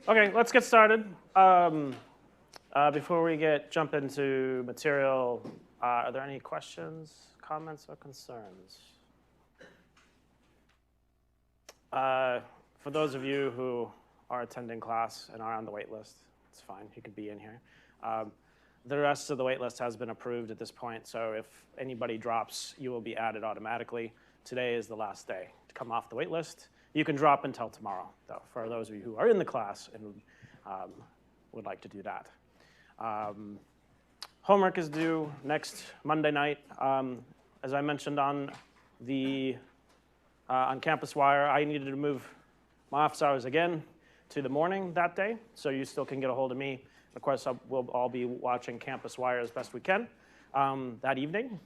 Okay, let's get started. Before we jump into material, are there any questions, comments, or concerns? For those of you who are attending class and are on the wait list, it's fine. You could be in here. The rest of the wait list has been approved at this point, so if anybody drops, you will be added automatically. Today is the last day to come off the wait list. You can drop until tomorrow, though, for those of you who are in the class and would like to do that. Homework is due next Monday night. As I mentioned on Campus Wire, I needed to move my office hours again to the morning that day, so you still can get a hold of me. Of course, we'll all be watching Campus Wire as best we can that evening.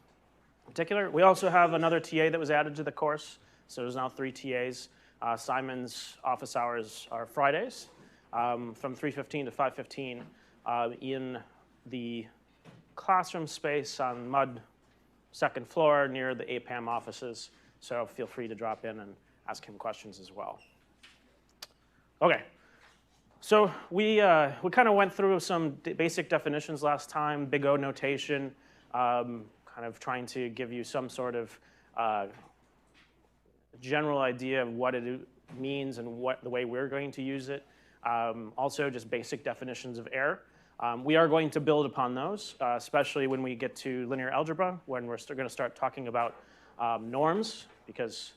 In particular, we also have another TA that was added to the course, so there's now 3 TAs. Simon's office hours are Fridays from 3:15 to 5:15 in the classroom space on Mud, second floor near the APMA offices. So feel free to drop in and ask him questions as well. Okay, so we kind of went through some basic definitions last time, big O notation, kind of trying to give you some sort of general idea of what it means and the way we're going to use it. Also, just basic definitions of error. We are going to build upon those, especially when we get to linear algebra, when we're going to start talking about norms, because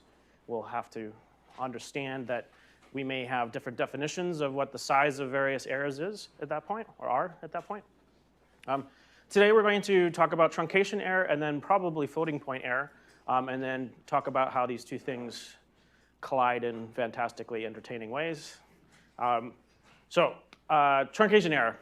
we'll have to understand that we may have different definitions of what the size of various errors is at that point, or are at that point. Today we're going to talk about truncation error and then probably floating point error, and then talk about how these two things collide in fantastically entertaining ways. Truncation error.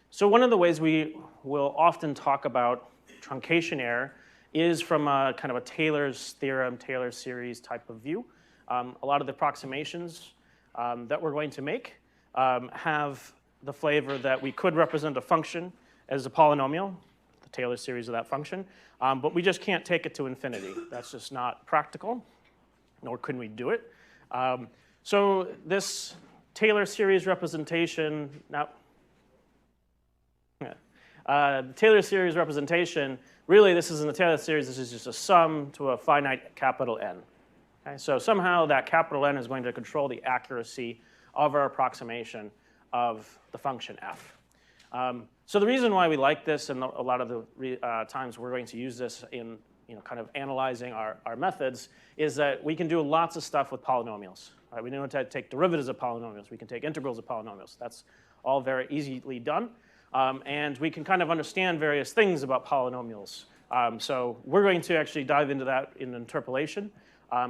So one of the ways we will often talk about truncation error is from a kind of a Taylor's theorem, Taylor's series type of view. A lot of the approximations that we're going to make have the flavor that we could represent a function as a polynomial, the Taylor series of that function, but we just can't take it to infinity. That's just not practical, nor can we do it. So this Taylor series representation, Taylor series representation, really this isn't a Taylor series, this is just a sum to a finite capital N. Okay, so somehow that capital N is going to control the accuracy of our approximation of the function f. So the reason why we like this, and a lot of the times we're going to use this in kind of analyzing our methods, is that we can do lots of stuff with polynomials. Right? We know how to take derivatives of polynomials. We can take integrals of polynomials. That's all very easily done. And we can kind of understand various things about polynomials. So we're going to actually dive into that in interpolation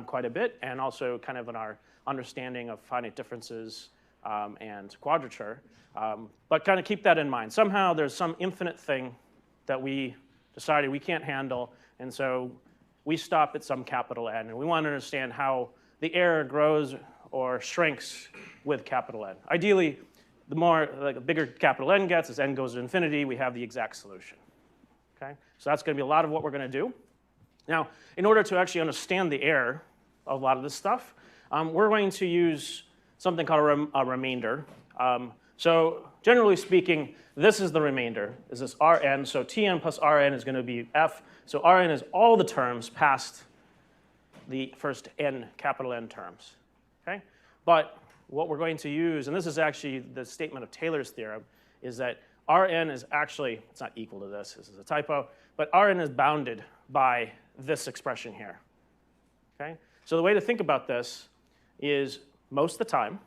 quite a bit, and also kind of in our understanding of finite differences and quadrature. But kind of keep that in mind. Somehow there's some infinite thing that we decided we can't handle, and so we stop at some capital N, and we want to understand how the error grows or shrinks with capital N. Ideally, the bigger capital N gets, as n goes to infinity, we have the exact solution. Okay? So that's going to be a lot of what we're going to do. Now, in order to actually understand the error of a lot of this stuff, we're going to use something called a remainder. So generally speaking, this is the remainder. This is Rn, so Tn plus Rn is going to be f. So Rn is all the terms past the first n, capital N terms. Okay? But what we're going to use, and this is actually the statement of Taylor's theorem, is that Rn is actually, it's not equal to this is a typo, but Rn is bounded by this expression here. Okay? So the way to think about this is most of the time,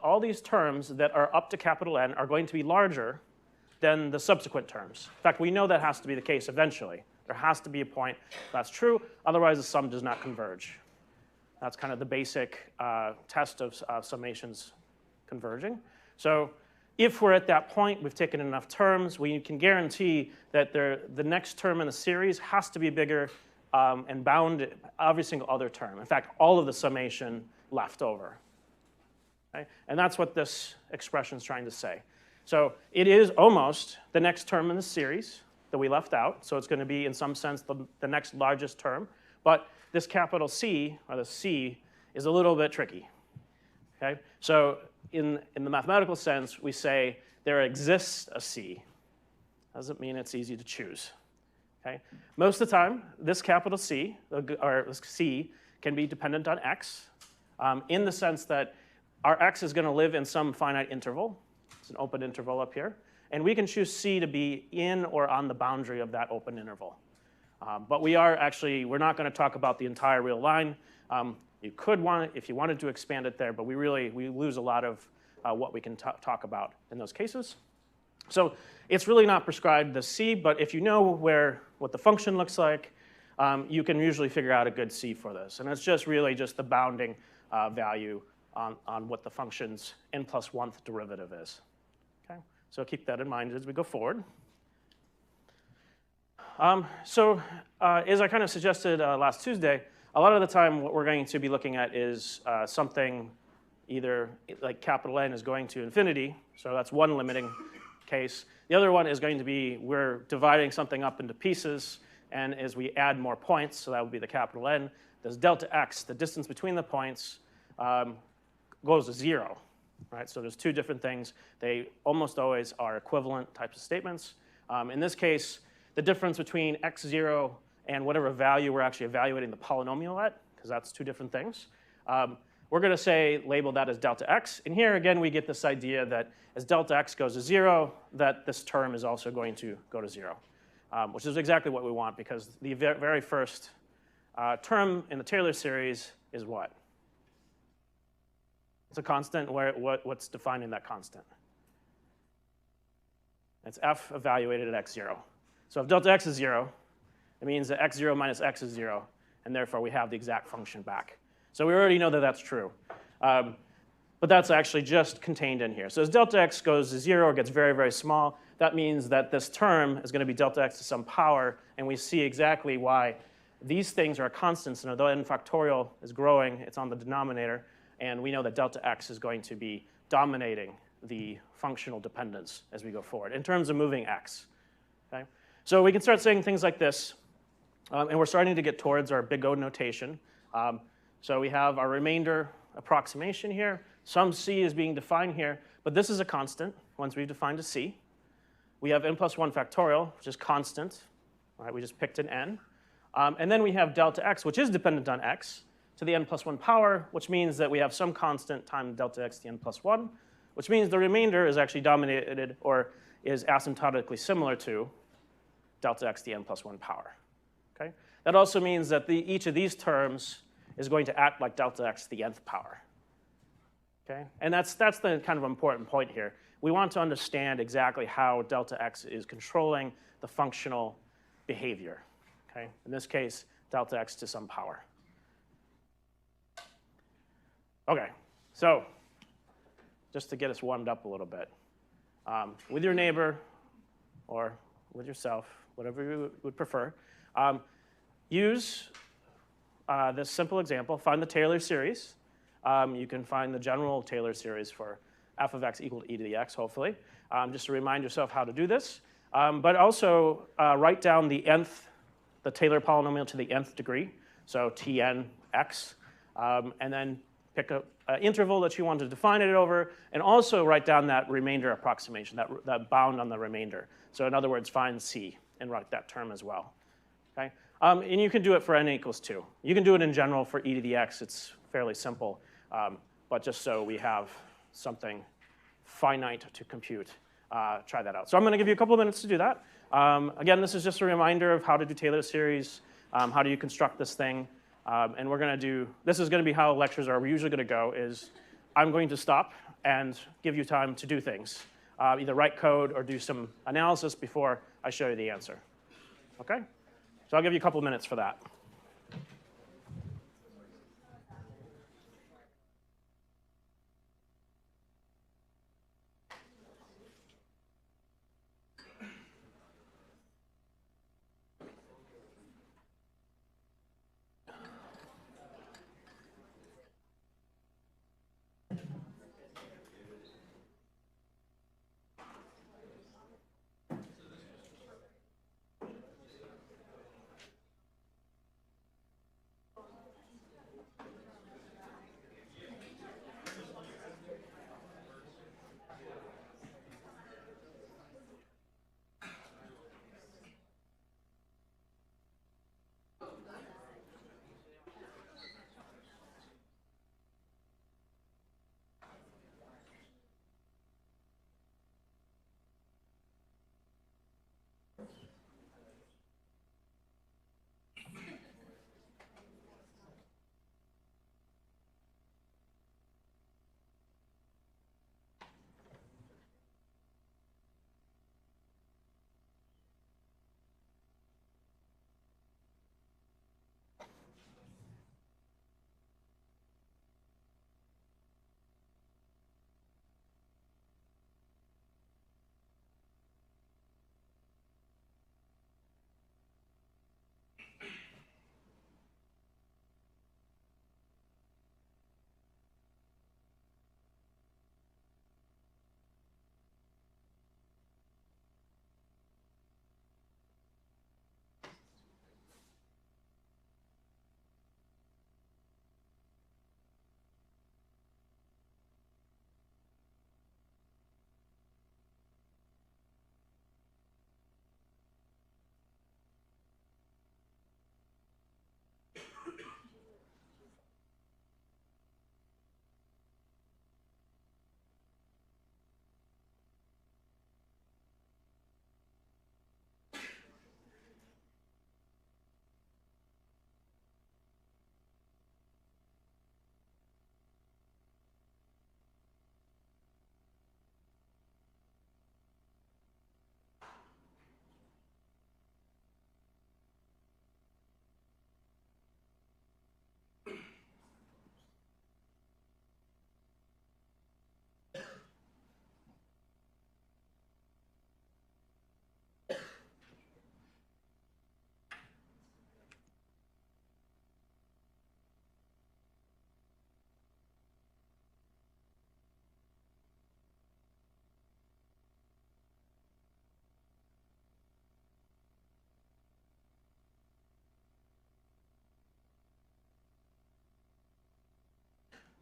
all these terms that are up to capital N are going to be larger than the subsequent terms. In fact, we know that has to be the case eventually. There has to be a point that's true, otherwise the sum does not converge. That's kind of the basic test of summations converging. So if we're at that point, we've taken enough terms, we can guarantee that the next term in the series has to be bigger and bound every single other term. In fact, all of the summation left over. Okay? And that's what this expression is trying to say. So it is almost the next term in the series that we left out. So it's going to be, in some sense, the next largest term. But this capital C, or the C, is a little bit tricky. Okay? So in the mathematical sense, we say there exists a C. Doesn't mean it's easy to choose. Okay? Most of the time, this capital C, or C, can be dependent on x, in the sense that our x is going to live in some finite interval. It's an open interval up here. And we can choose C to be in or on the boundary of that open interval. But we're not going to talk about the entire real line. You could want it if you wanted to expand it there, but we lose a lot of what we can talk about in those cases. So it's really not prescribed the C, but if you know what the function looks like, you can usually figure out a good C for this. And it's just really just the bounding value on what the function's n+1th derivative is. Okay? So keep that in mind as we go forward. As I kind of suggested last Tuesday, a lot of the time what we're going to be looking at is something either like capital N is going to infinity, so that's one limiting case. The other one is going to be we're dividing something up into pieces, and as we add more points, so that would be the capital N, this delta x, the distance between the points, goes to 0. Right? So there's two different things. They almost always are equivalent types of statements. In this case, the difference between x0 and whatever value we're actually evaluating the polynomial at, because that's two different things, we're going to label that as delta x. And here again, we get this idea that as delta x goes to 0, that this term is also going to go to 0, which is exactly what we want, because the very first term in the Taylor series is what? It's a constant. What's defining that constant? It's f evaluated at x0. So if delta x is 0, it means that x0 minus x is 0, and therefore we have the exact function back. So we already know that that's true. But that's actually just contained in here. So as delta x goes to 0 or gets very, very small, that means that this term is going to be delta x to some power, and we see exactly why these things are constants, and although n factorial is growing, it's on the denominator, and we know that delta x is going to be dominating the functional dependence as we go forward in terms of moving x. Okay? So we can start saying things like this, and we're starting to get towards our big O notation. So we have our remainder approximation here. Some C is being defined here, but this is a constant once we've defined a C. We have n+1 factorial, which is constant. All right, we just picked an n. And then we have delta x, which is dependent on x, to the n+1 power, which means that we have some constant times delta x to the n+1, which means the remainder is actually dominated or is asymptotically similar to delta x to the n+1 power. Okay? That also means that each of these terms is going to act like delta x to the nth power. Okay? And that's the kind of important point here. We want to understand exactly how delta x is controlling the functional behavior. Okay? In this case, delta x to some power. Okay, so just to get us warmed up a little bit, with your neighbor or with yourself, whatever you would prefer, use this simple example. Find the Taylor series. You can find the general Taylor series for f of x equal to e to the x, hopefully, just to remind yourself how to do this. But also write down the Taylor polynomial to the nth degree, so Tnx, and then pick an interval that you want to define it over, and also write down that remainder approximation, that bound on the remainder. So in other words, find C and write that term as well. Okay? And you can do it for n equals 2. You can do it in general for e to the x. It's fairly simple. But just so we have something finite to compute, try that out. So I'm going to give you a couple of minutes to do that. Again, this is just a reminder of how to do Taylor series, how do you construct this thing. And this is going to be how lectures are usually going to go, is I'm going to stop and give you time to do things, either write code or do some analysis before I show you the answer. Okay? So I'll give you a couple of minutes for that.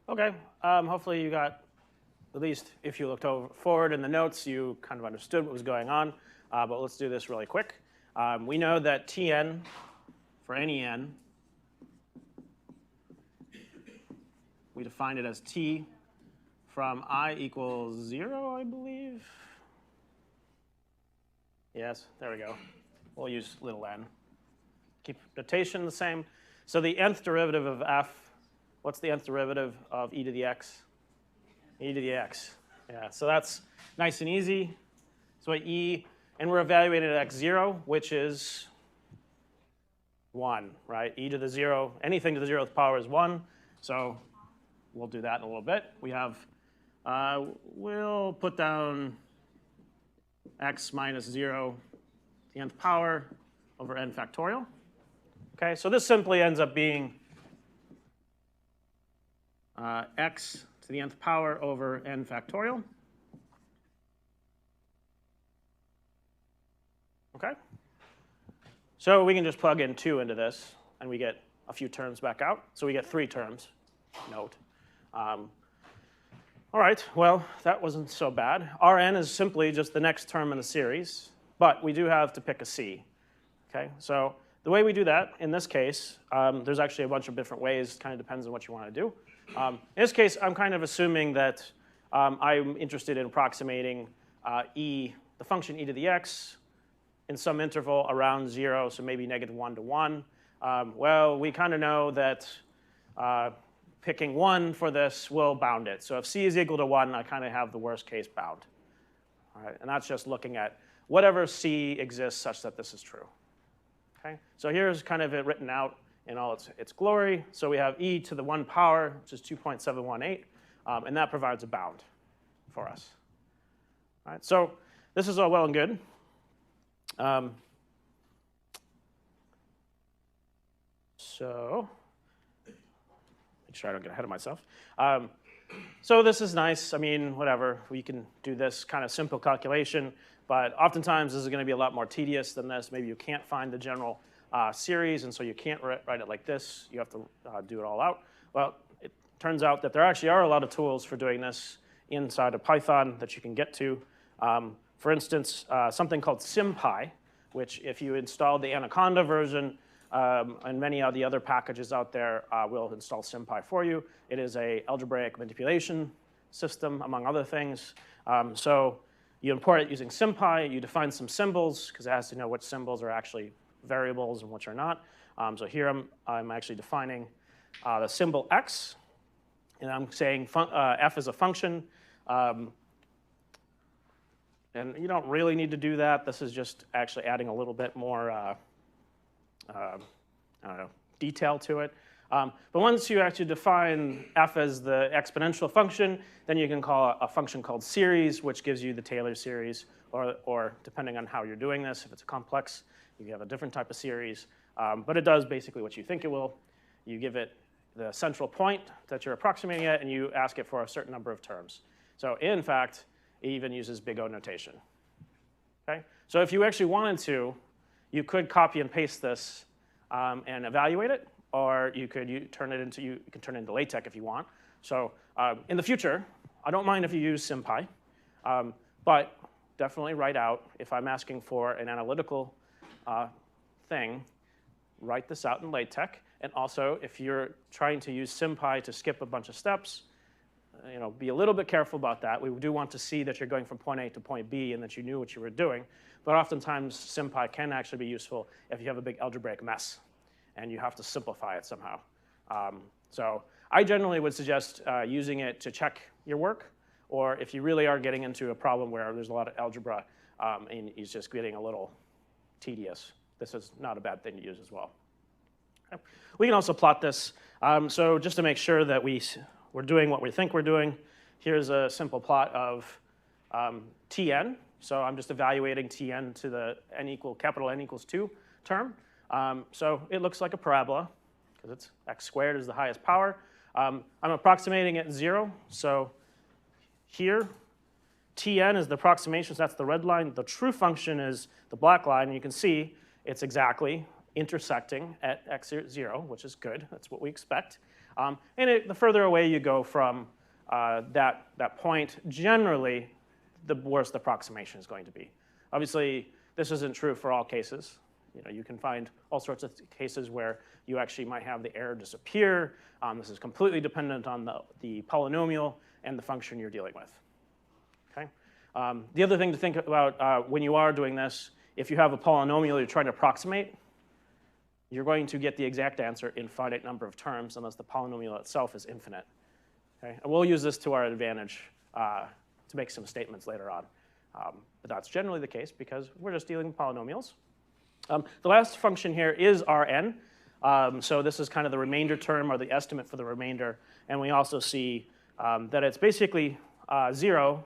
Okay, hopefully you got, at least if you looked forward in the notes, you kind of understood what was going on. But let's do this really quick. We know that Tn, for any n, we define it as t from I equals 0, I believe. Yes, there we go. We'll use little n. Keep notation the same. So the nth derivative of f, what's the nth derivative of e to the x? E to the x. Yeah, so that's nice and easy. So e, and we're evaluating at x0, which is 1, right? E to the 0, anything to the 0th power is 1. So we'll do that in a little bit. We have, we'll put down x minus 0 to the nth power over n factorial. Okay, so this simply ends up being x to the nth power over n factorial. Okay? So we can just plug in 2 into this, and we get a few terms back out. So we get 3 terms, note. All right, well, that wasn't so bad. Rn is simply just the next term in the series, but we do have to pick a c. Okay, so the way we do that, in this case, there's actually a bunch of different ways. It kind of depends on what you want to do. In this case, I'm kind of assuming that I'm interested in approximating the function e to the x in some interval around 0, so maybe -1 to 1. Well, we kind of know that picking 1 for this will bound it. So if c is equal to 1, I kind of have the worst case bound. All right, and that's just looking at whatever c exists such that this is true. Okay, so here's kind of it written out in all its glory. So we have e to the 1 power, which is 2.718, and that provides a bound for us. All right, so this is all well and good. So make sure I don't get ahead of myself. So this is nice. I mean, whatever. We can do this kind of simple calculation, but oftentimes this is going to be a lot more tedious than this. Maybe you can't find the general series, and so you can't write it like this. You have to do it all out. Well, it turns out that there actually are a lot of tools for doing this inside of Python that you can get to. For instance, something called SymPy, which if you install the Anaconda version and many of the other packages out there will install SymPy for you. It is an algebraic manipulation system, among other things. So you import it using SymPy. You define some symbols, because it has to know which symbols are actually variables and which are not. So here I'm actually defining the symbol x, and I'm saying f is a function. And you don't really need to do that. This is just actually adding a little bit more I don't know, detail to it. But once you actually define f as the exponential function, then you can call a function called series, which gives you the Taylor series, or depending on how you're doing this, if it's a complex, you have a different type of series. But it does basically what you think it will. You give it the central point that you're approximating it, and you ask it for a certain number of terms. So in fact, it even uses big O notation. Okay? So if you actually wanted to, you could copy and paste this and evaluate it, or you could turn it into LaTeX if you want. So in the future, I don't mind if you use SymPy, but definitely write out, if I'm asking for an analytical thing, write this out in LaTeX. And also, if you're trying to use SymPy to skip a bunch of steps, be a little bit careful about that. We do want to see that you're going from point A to point B and that you knew what you were doing. But oftentimes, SymPy can actually be useful if you have a big algebraic mess and you have to simplify it somehow. So I generally would suggest using it to check your work, or if you really are getting into a problem where there's a lot of algebra and it's just getting a little tedious, this is not a bad thing to use as well. Okay. We can also plot this. So just to make sure that we're doing what we think we're doing, here's a simple plot of Tn. So I'm just evaluating Tn to the capital N equals 2 term. So it looks like a parabola, because it's x squared is the highest power. I'm approximating at 0. So here, Tn is the approximation, so that's the red line. The true function is the black line, and you can see it's exactly intersecting at x0, which is good. That's what we expect. And the further away you go from that point, generally, the worse the approximation is going to be. Obviously, this isn't true for all cases. You can find all sorts of cases where you actually might have the error disappear. This is completely dependent on the polynomial and the function you're dealing with. Okay? The other thing to think about when you are doing this, if you have a polynomial you're trying to approximate, you're going to get the exact answer in finite number of terms unless the polynomial itself is infinite. Okay? And we'll use this to our advantage to make some statements later on. But that's generally the case because we're just dealing with polynomials. The last function here is Rn. So this is kind of the remainder term or the estimate for the remainder. And we also see that it's basically 0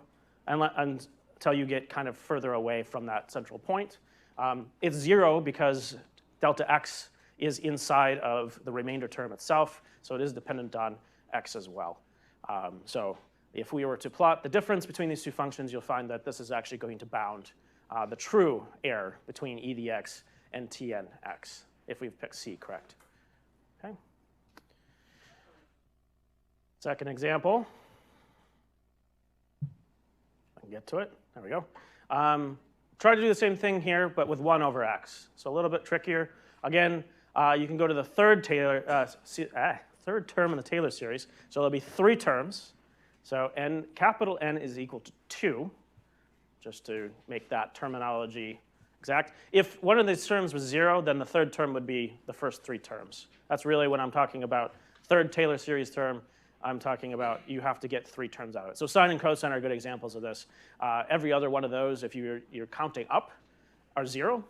until you get kind of further away from that central point. It's 0 because delta x is inside of the remainder term itself. So it is dependent on x as well. So if we were to plot the difference between these two functions, you'll find that this is actually going to bound the true error between e dx and tnx, if we've picked C correct. Okay. Second example. I can get to it. There we go. Try to do the same thing here, but with 1 over x. So a little bit trickier. Again, you can go to the third term in the Taylor series. So there'll be 3 terms. So capital N is equal to 2, just to make that terminology exact. If one of these terms was 0, then the third term would be the first 3 terms. That's really when I'm talking about third Taylor series term. I'm talking about you have to get 3 terms out of it. So sine and cosine are good examples of this. Every other one of those, if you're counting up, are 0.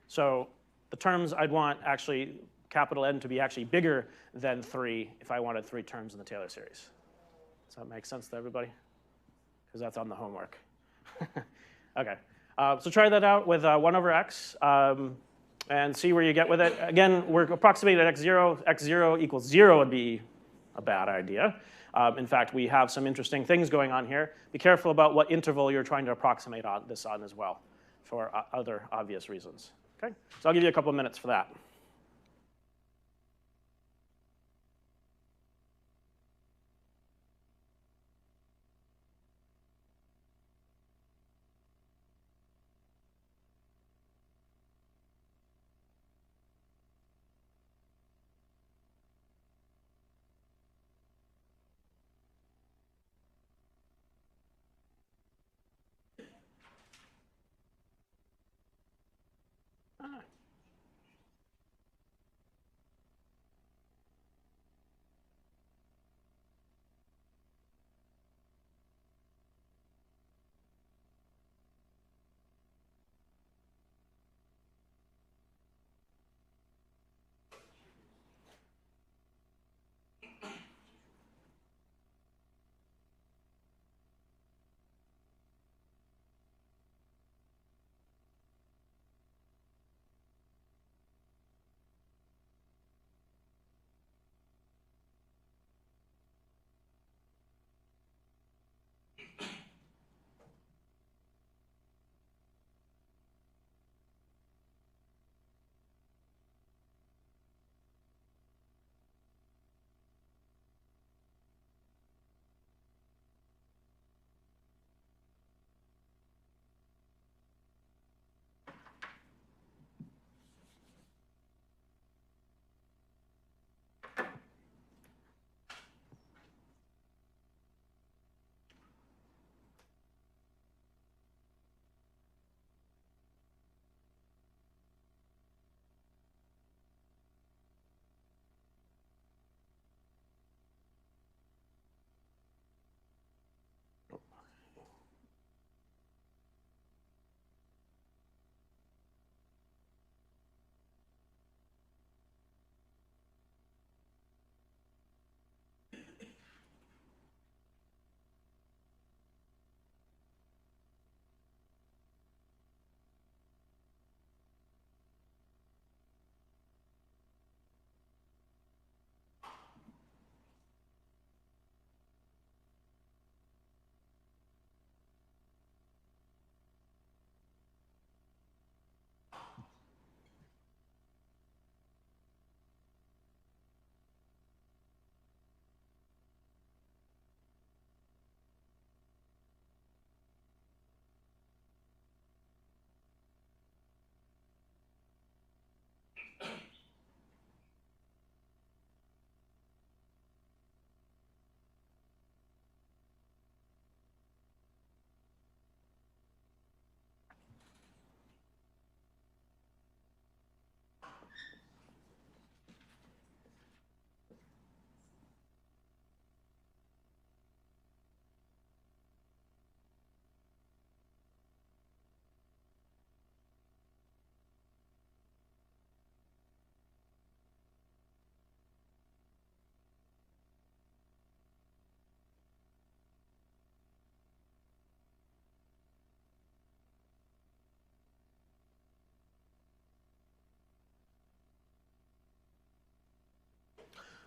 So the terms I'd want actually capital N to be actually bigger than 3 if I wanted 3 terms in the Taylor series. Does that make sense to everybody? Because that's on the homework. Okay. So try that out with 1 over x and see where you get with it. Again, we're approximating at x0. x0 equals 0 would be a bad idea. In fact, we have some interesting things going on here. Be careful about what interval you're trying to approximate this on as well for other obvious reasons. Okay? So I'll give you a couple of minutes for that.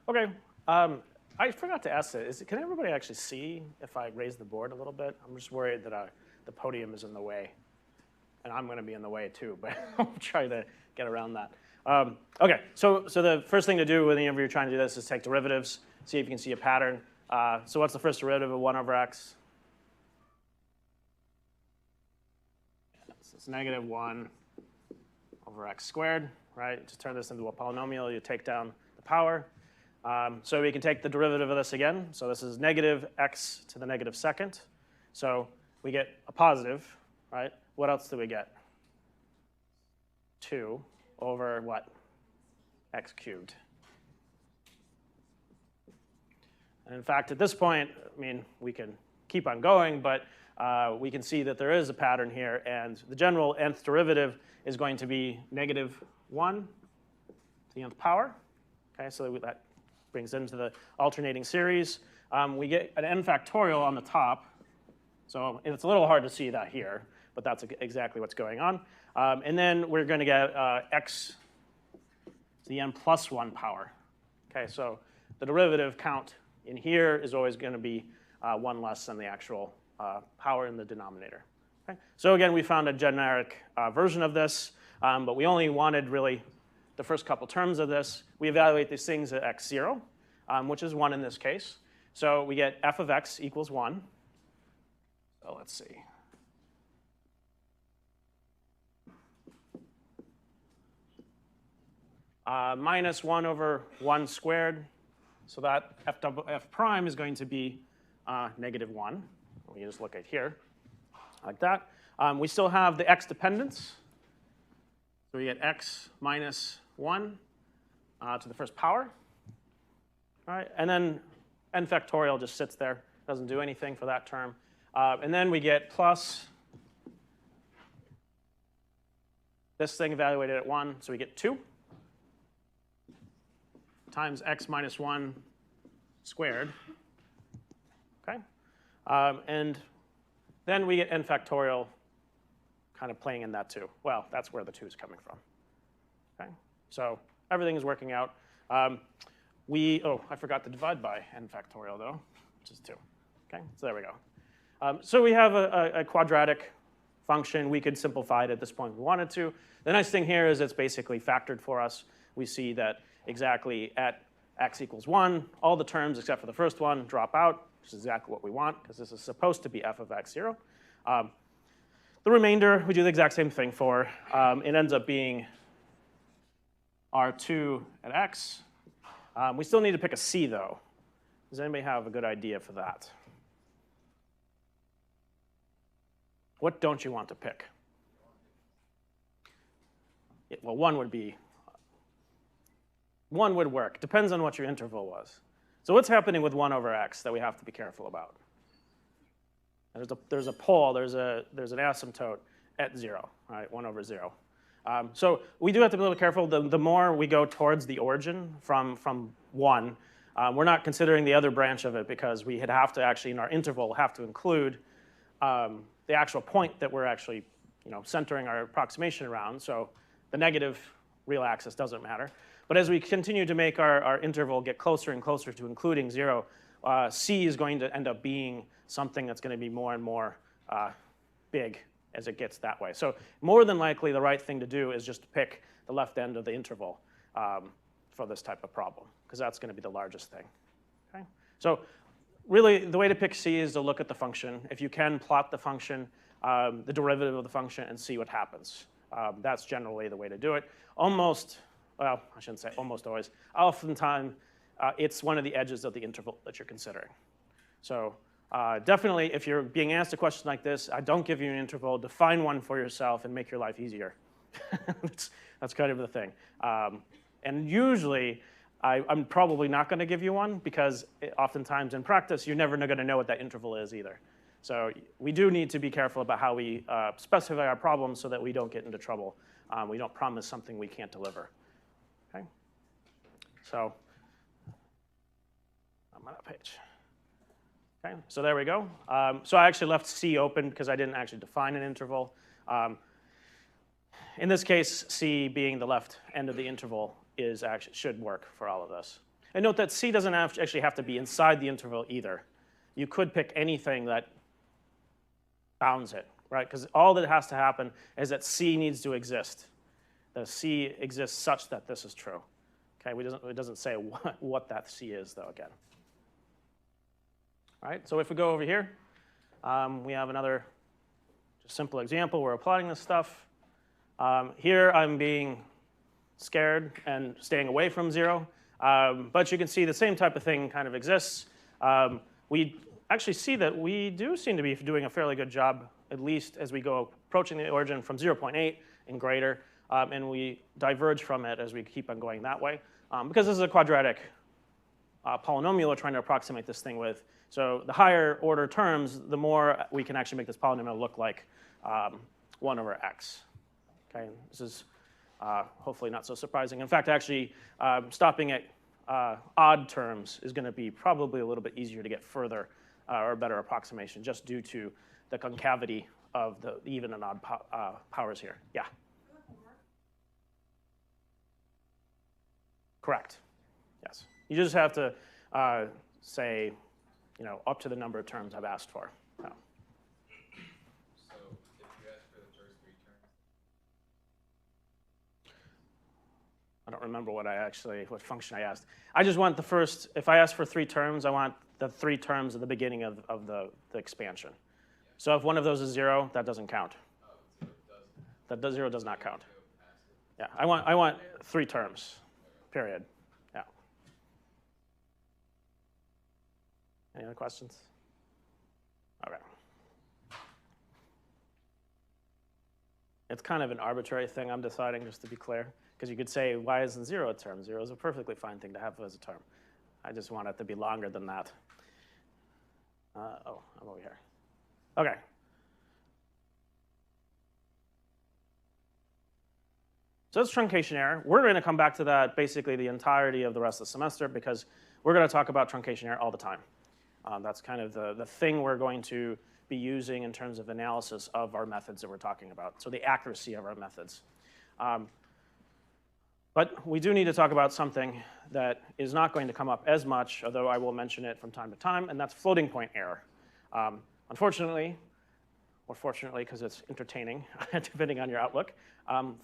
Okay. I forgot to ask that. Can everybody actually see if I raise the board a little bit? I'm just worried that the podium is in the way. And I'm going to be in the way too, but I'll try to get around that. Okay, so the first thing to do whenever you're trying to do this is take derivatives, see if you can see a pattern. So what's the first derivative of 1 over x? So it's negative 1 over x squared, right? Just turn this into a polynomial. You take down the power. So we can take the derivative of this again. So this is negative x to the negative second. So we get a positive, right? What else do we get? 2 over what? X cubed. And in fact, at this point, I mean, we can keep on going, but we can see that there is a pattern here, and the general nth derivative is going to be negative 1 to the nth power. Okay, so that brings into the alternating series. We get an n factorial on the top, so it's a little hard to see that here, but that's exactly what's going on. And then we're going to get x to the n plus 1 power. Okay, so the derivative count in here is always going to be 1 less than the actual power in the denominator. Okay? So again, we found a generic version of this, but we only wanted really the first couple terms of this. We evaluate these things at x0, which is 1 in this case. So we get f of x equals 1. So let's see. Minus 1 over 1 squared. So that f prime is going to be negative 1. We can just look at here like that. We still have the x dependence. So we get x minus 1 to the first power. All right, and then n factorial just sits there, doesn't do anything for that term. And then we get plus this thing evaluated at 1, so we get 2 times x minus 1 squared. Okay, and then we get n factorial kind of playing in that too. Well, that's where the 2 is coming from. Okay, so everything is working out. I forgot to divide by n factorial though, which is 2. Okay, so there we go. So we have a quadratic function. We could simplify it at this point if we wanted to. The nice thing here is it's basically factored for us. We see that exactly at x equals 1, all the terms except for the first one drop out, which is exactly what we want because this is supposed to be f of x0. The remainder, we do the exact same thing for. It ends up being r2 at x. We still need to pick a c, though. Does anybody have a good idea for that? What don't you want to pick? Well, 1 would work. Depends on what your interval was. So what's happening with 1 over x that we have to be careful about? There's a pole, there's an asymptote at 0, right? 1 over 0. So we do have to be a little careful. The more we go towards the origin from 1, we're not considering the other branch of it because we have to actually, in our interval, have to include the actual point that we're actually centering our approximation around. So the negative real axis doesn't matter. But as we continue to make our interval get closer and closer to including 0, c is going to end up being something that's going to be more and more big as it gets that way. So more than likely, the right thing to do is just to pick the left end of the interval for this type of problem, because that's going to be the largest thing. Okay? So really, the way to pick c is to look at the function. If you can, plot the function, the derivative of the function, and see what happens. That's generally the way to do it. Well, I shouldn't say almost always. Oftentimes, it's one of the edges of the interval that you're considering. So definitely, if you're being asked a question like this, I don't give you an interval. Define one for yourself and make your life easier. That's kind of the thing. And usually, I'm probably not going to give you one because oftentimes in practice, you're never going to know what that interval is either. So we do need to be careful about how we specify our problems so that we don't get into trouble. We don't promise something we can't deliver. Okay? So I'm on that page. Okay, so there we go. So I actually left C open because I didn't actually define an interval. In this case, C being the left end of the interval should work for all of this. And note that C doesn't actually have to be inside the interval either. You could pick anything that bounds it, right? Because all that has to happen is that C needs to exist. The C exists such that this is true. Okay, it doesn't say what that C is, though, again. All right, so if we go over here, we have another just simple example. We're applying this stuff. Here I'm being scared and staying away from 0. But you can see the same type of thing kind of exists. We actually see that we do seem to be doing a fairly good job, at least as we go approaching the origin from 0.8 and greater, and we diverge from it as we keep on going that way. Because this is a quadratic polynomial we're trying to approximate this thing with. So the higher order terms, the more we can actually make this polynomial look like 1 over x. Okay, this is hopefully not so surprising. In fact, actually, stopping at odd terms is going to be probably a little bit easier to get further or a better approximation, just due to the concavity of the even and odd powers here. Yeah. Correct. Yes. You just have to say, up to the number of terms I've asked for. No. So if you ask for the first 3 terms? I don't remember what function I asked. I just want the first, if I ask for 3 terms, I want the 3 terms at the beginning of the expansion. Yeah. So if one of those is 0, that doesn't count. Oh, 0 doesn't. That 0 does not count. Yeah, I want 3 terms, period. Yeah. Any other questions? Okay. It's kind of an arbitrary thing I'm deciding, just to be clear, because you could say, why isn't 0 a term? 0 is a perfectly fine thing to have as a term. I just want it to be longer than that. Oh, I'm over here. Okay. So that's truncation error. We're going to come back to that basically the entirety of the rest of the semester, because we're going to talk about truncation error all the time. That's kind of the thing we're going to be using in terms of analysis of our methods that we're talking about, so the accuracy of our methods. But we do need to talk about something that is not going to come up as much, although I will mention it from time to time, and that's floating point error. Unfortunately, or fortunately, because it's entertaining, depending on your outlook,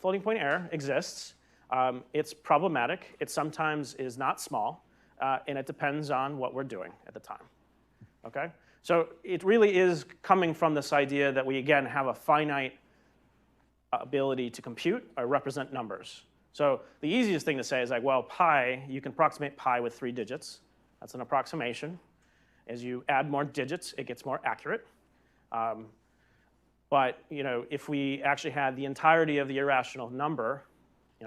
floating point error exists. It's problematic. It sometimes is not small, and it depends on what we're doing at the time. Okay? So it really is coming from this idea that we, again, have a finite ability to compute or represent numbers. So the easiest thing to say is like, well, pi, you can approximate pi with 3 digits. That's an approximation. As you add more digits, it gets more accurate. But if we actually had the entirety of the irrational number,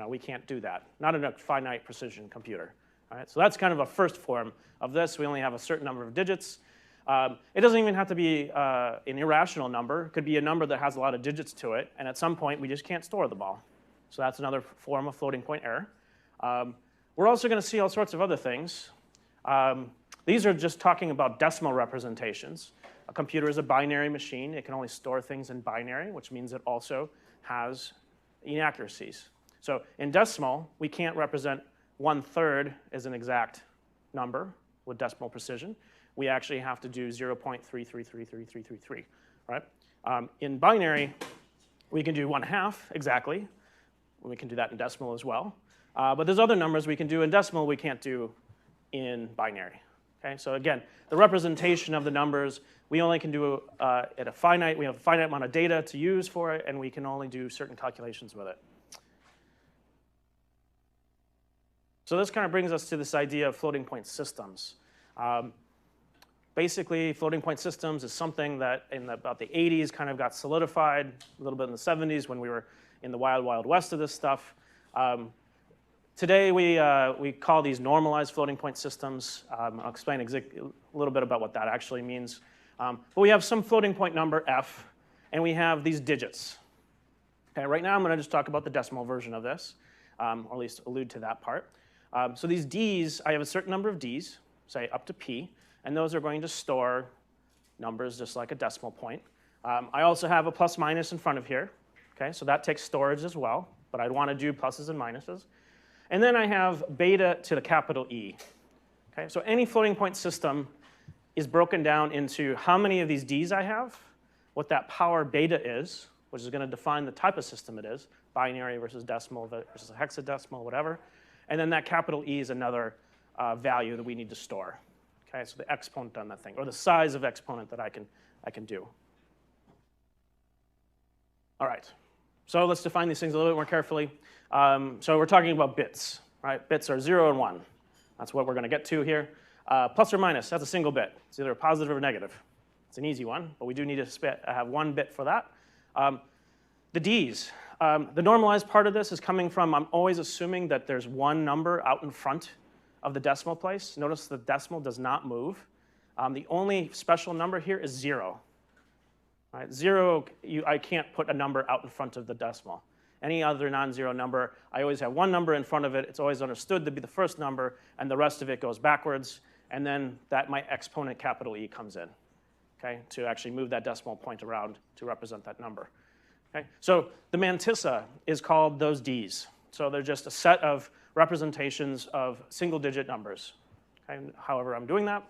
we can't do that. Not in a finite precision computer. All right? So that's kind of a first form of this. We only have a certain number of digits. It doesn't even have to be an irrational number. It could be a number that has a lot of digits to it, and at some point we just can't store them all. So that's another form of floating point error. We're also going to see all sorts of other things. These are just talking about decimal representations. A computer is a binary machine. It can only store things in binary, which means it also has inaccuracies. So in decimal, we can't represent 1/3 as an exact number with decimal precision. We actually have to do 0.3333333, right? In binary, we can do 1/2 exactly. We can do that in decimal as well. But there's other numbers we can do in decimal we can't do in binary. Okay, so again, the representation of the numbers, we only can do at a finite, we have a finite amount of data to use for it, and we can only do certain calculations with it. So this kind of brings us to this idea of floating point systems. Basically, floating point systems is something that in about the 80s kind of got solidified, a little bit in the 70s when we were in the wild, wild west of this stuff. Today, we call these normalized floating point systems. I'll explain a little bit about what that actually means. But we have some floating point number, f, and we have these digits. Okay, right now, I'm going to just talk about the decimal version of this, or at least allude to that part. So these d's, I have a certain number of d's, say up to p, and those are going to store numbers just like a decimal point. I also have a plus minus in front of here. Okay, so that takes storage as well, but I'd want to do pluses and minuses. And then I have beta to the capital E. Okay, so any floating point system is broken down into how many of these D's I have, what that power beta is, which is going to define the type of system it is, binary versus decimal versus hexadecimal, whatever. And then that capital E is another value that we need to store. Okay, so the exponent on that thing, or the size of exponent that I can do. All right, so let's define these things a little bit more carefully. So we're talking about bits, right? Bits are 0 and 1. That's what we're going to get to here. Plus or minus, that's a single bit. It's either a positive or negative. It's an easy one, but we do need to have one bit for that. The D's, the normalized part of this is coming from, I'm always assuming that there's one number out in front of the decimal place. Notice the decimal does not move. The only special number here is 0. Right? 0, I can't put a number out in front of the decimal. Any other non-zero number, I always have one number in front of it. It's always understood to be the first number, and the rest of it goes backwards. And then my exponent, capital E, comes in, okay, to actually move that decimal point around to represent that number. Okay? So the mantissa is called those D's. So they're just a set of representations of single-digit numbers. Okay? However I'm doing that.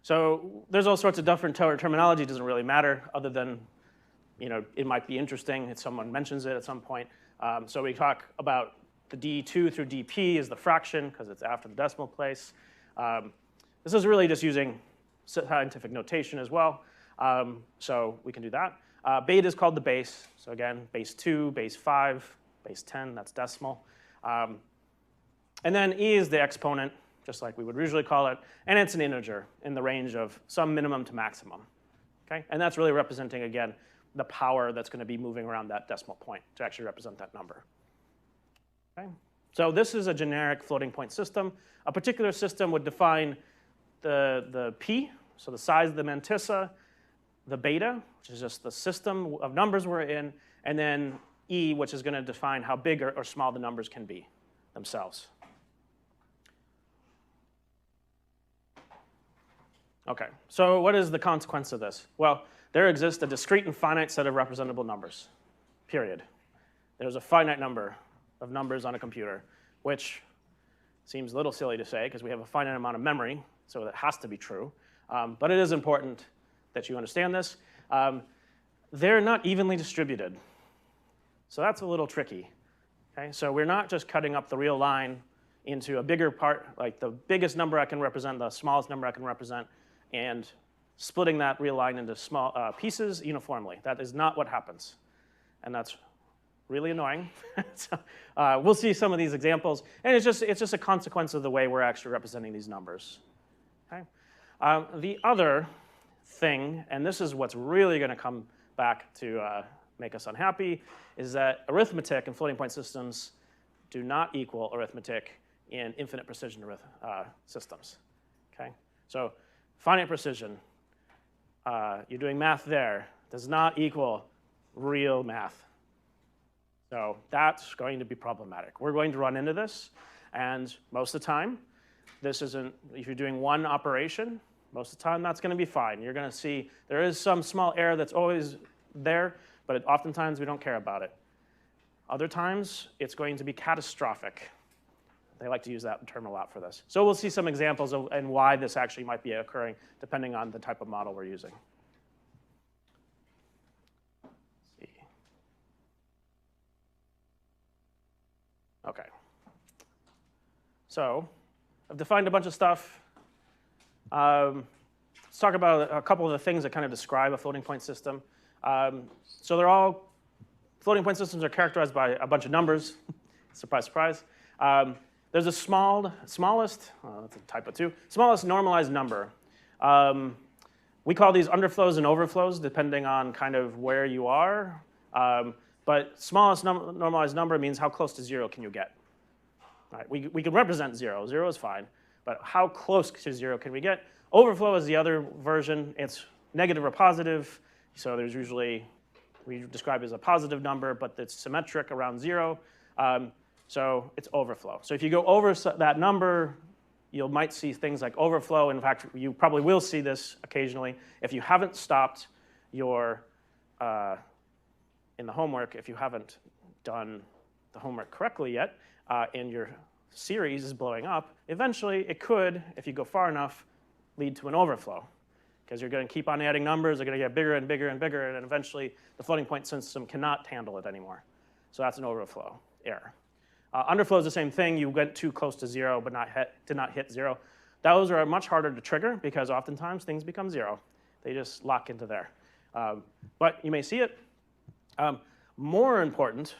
So there's all sorts of different terminology. It doesn't really matter, other than it might be interesting if someone mentions it at some point. So we talk about the D2 through DP is the fraction, because it's after the decimal place. This is really just using scientific notation as well. So we can do that. Beta is called the base. So again, base 2, base 5, base 10, that's decimal. And then E is the exponent, just like we would usually call it. And it's an integer in the range of some minimum to maximum. Okay? And that's really representing, again, the power that's going to be moving around that decimal point to actually represent that number. Okay? So this is a generic floating point system. A particular system would define the P, so the size of the mantissa, the beta, which is just the system of numbers we're in, and then E, which is going to define how big or small the numbers can be themselves. Okay, so what is the consequence of this? Well, there exists a discrete and finite set of representable numbers, period. There's a finite number of numbers on a computer, which seems a little silly to say because we have a finite amount of memory, so that has to be true. But it is important that you understand this. They're not evenly distributed. So that's a little tricky. Okay? So we're not just cutting up the real line into a bigger part, like the biggest number I can represent, the smallest number I can represent, and splitting that real line into small pieces uniformly. That is not what happens. And that's really annoying. So, we'll see some of these examples. And it's just a consequence of the way we're actually representing these numbers. Okay? The other thing, and this is what's really going to come back to make us unhappy, is that arithmetic in floating point systems do not equal arithmetic in infinite precision systems. Okay? So finite precision, you're doing math there, does not equal real math. So that's going to be problematic. We're going to run into this, and most of the time, this isn't, if you're doing one operation, most of the time that's going to be fine. You're going to see there is some small error that's always there, but oftentimes we don't care about it. Other times, it's going to be catastrophic. They like to use that term a lot for this. So we'll see some examples of and why this actually might be occurring depending on the type of model we're using. Let's see. Okay. So I've defined a bunch of stuff. Let's talk about a couple of the things that kind of describe a floating point system. So floating point systems are characterized by a bunch of numbers. Surprise, surprise. There's a smallest, that's a typo too, smallest normalized number. We call these underflows and overflows depending on kind of where you are. But smallest normalized number means how close to 0 can you get. All right, we can represent 0. 0 is fine. But how close to 0 can we get? Overflow is the other version. It's negative or positive. So there's usually, we describe it as a positive number, but it's symmetric around 0. So it's overflow. So if you go over that number, you might see things like overflow. In fact, you probably will see this occasionally. If you haven't stopped your, in the homework, if you haven't done the homework correctly yet, in your series is blowing up, eventually it could, if you go far enough, lead to an overflow. Because you're going to keep on adding numbers, they're going to get bigger and bigger and bigger, and then eventually the floating point system cannot handle it anymore. So that's an overflow error. Underflow is the same thing. You went too close to 0 but did not hit 0. Those are much harder to trigger because oftentimes things become 0. They just lock into there. But you may see it. More important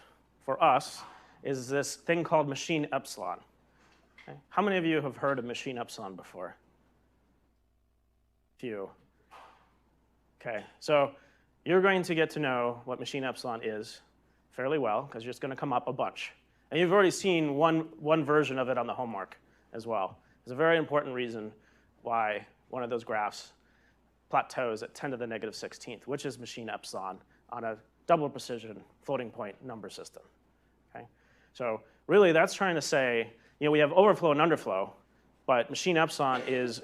for us is this thing called machine epsilon. Okay. How many of you have heard of machine epsilon before? Few. Okay, so you're going to get to know what machine epsilon is fairly well because it's going to come up a bunch. And you've already seen one version of it on the homework as well. There's a very important reason why one of those graphs plateaus at 10 to the negative 16th, which is machine epsilon on a double precision floating point number system. Okay? So really that's trying to say, we have overflow and underflow, but machine epsilon is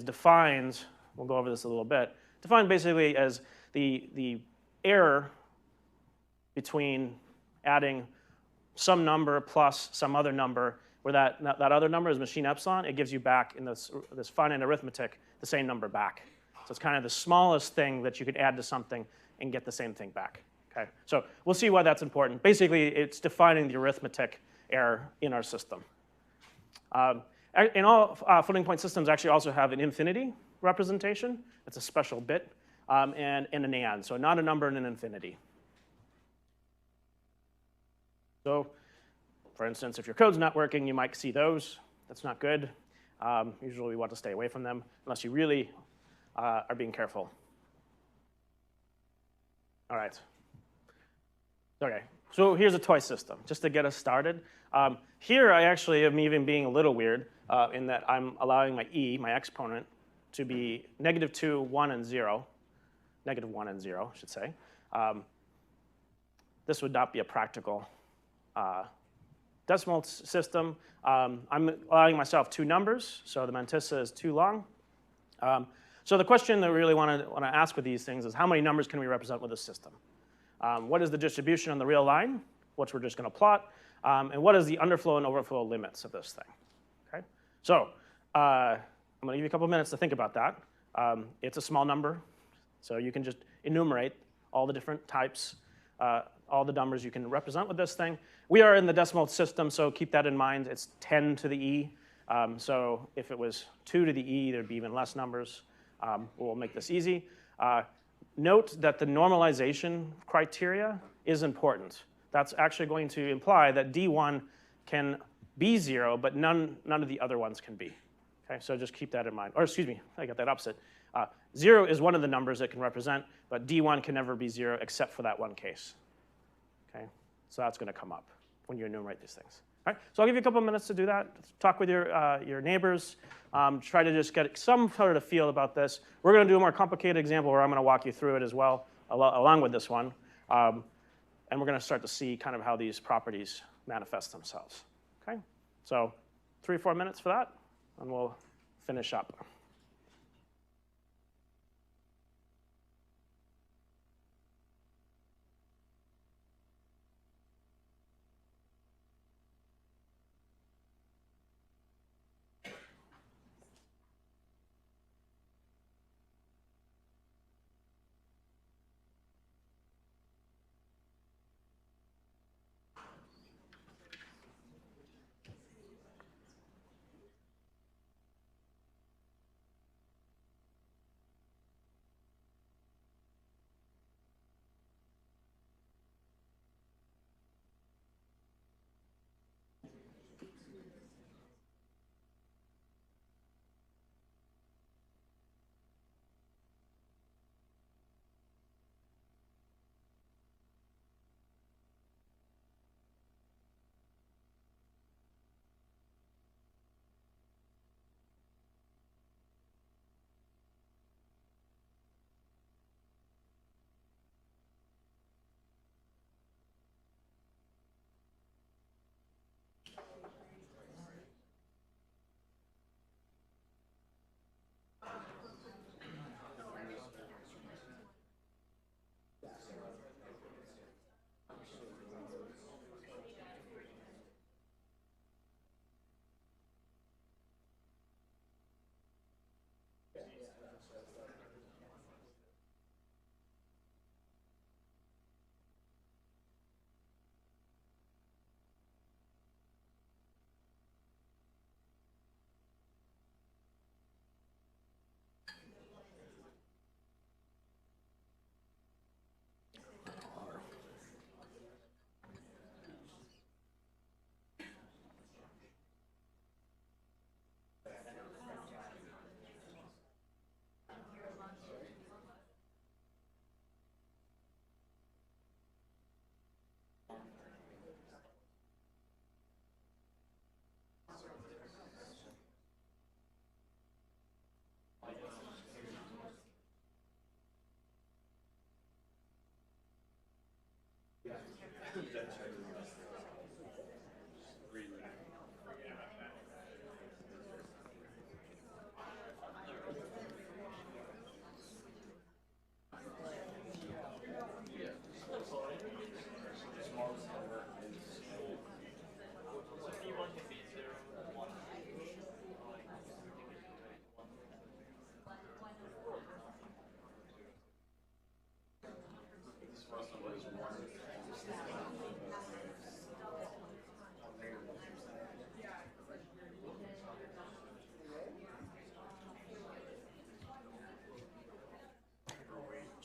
defined, we'll go over this a little bit, defined basically as the error between adding some number plus some other number, where that other number is machine epsilon, it gives you back in this finite arithmetic the same number back. So it's kind of the smallest thing that you could add to something and get the same thing back. Okay? So we'll see why that's important. Basically, it's defining the arithmetic error in our system. And all floating point systems actually also have an infinity representation. It's a special bit, and an and, so not a number and an infinity. So, for instance, if your code's not working, you might see those. That's not good. Usually we want to stay away from them unless you really are being careful. All right. Okay, so here's a toy system, just to get us started. Here I actually am even being a little weird in that I'm allowing my e, my exponent, to be -2, 1, and 0. -1 and 0, I should say. This would not be a practical decimal system. I'm allowing myself 2 numbers, so the mantissa is too long. So the question that we really want to ask with these things is how many numbers can we represent with this system? What is the distribution on the real line, which we're just going to plot, and what is the underflow and overflow limits of this thing? Okay? So I'm going to give you a couple minutes to think about that. It's a small number, so you can just enumerate all the different types, all the numbers you can represent with this thing. We are in the decimal system, so keep that in mind. It's 10 to the e. So if it was 2 to the e, there'd be even less numbers. We'll make this easy. Note that the normalization criteria is important. That's actually going to imply that D1 can be 0, but none of the other ones can be. Okay, so just keep that in mind. Or excuse me, I got that opposite. 0 is one of the numbers it can represent, but D1 can never be 0 except for that one case. Okay, so that's going to come up when you enumerate these things. All right, so I'll give you a couple minutes to do that. Talk with your neighbors. Try to just get some sort of feel about this. We're going to do a more complicated example where I'm going to walk you through it as well, along with this one. And we're going to start to see kind of how these properties manifest themselves. Okay, so 3 or 4 minutes for that, and we'll finish up.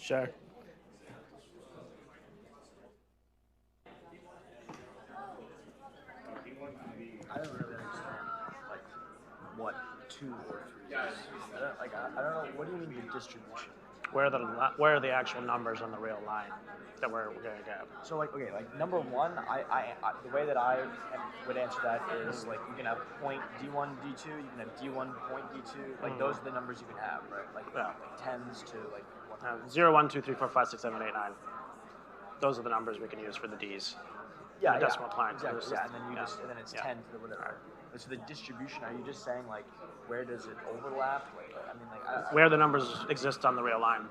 Sure. I don't really understand, like, what 2 or 3 is. I don't know, what do you mean the distribution? Where are the actual numbers on the real line that we're going to get? So, like, okay, like, number 1, the way that would answer that is, like, you can have point D1, D2, you can have D1 point D2, like, those are the numbers you can have, right? Like, Yeah. like tens to, like, 0, 1, 2, 3, 4, 5, 6, 7, 8, 9. Those are the numbers we can use for the D's. yeah, the decimal point. exactly, So yeah, and then and then it's yeah. 10 to the whatever. So the distribution, are you just saying, like, where does it overlap? Like, I mean, like, Where the numbers exist on the real line.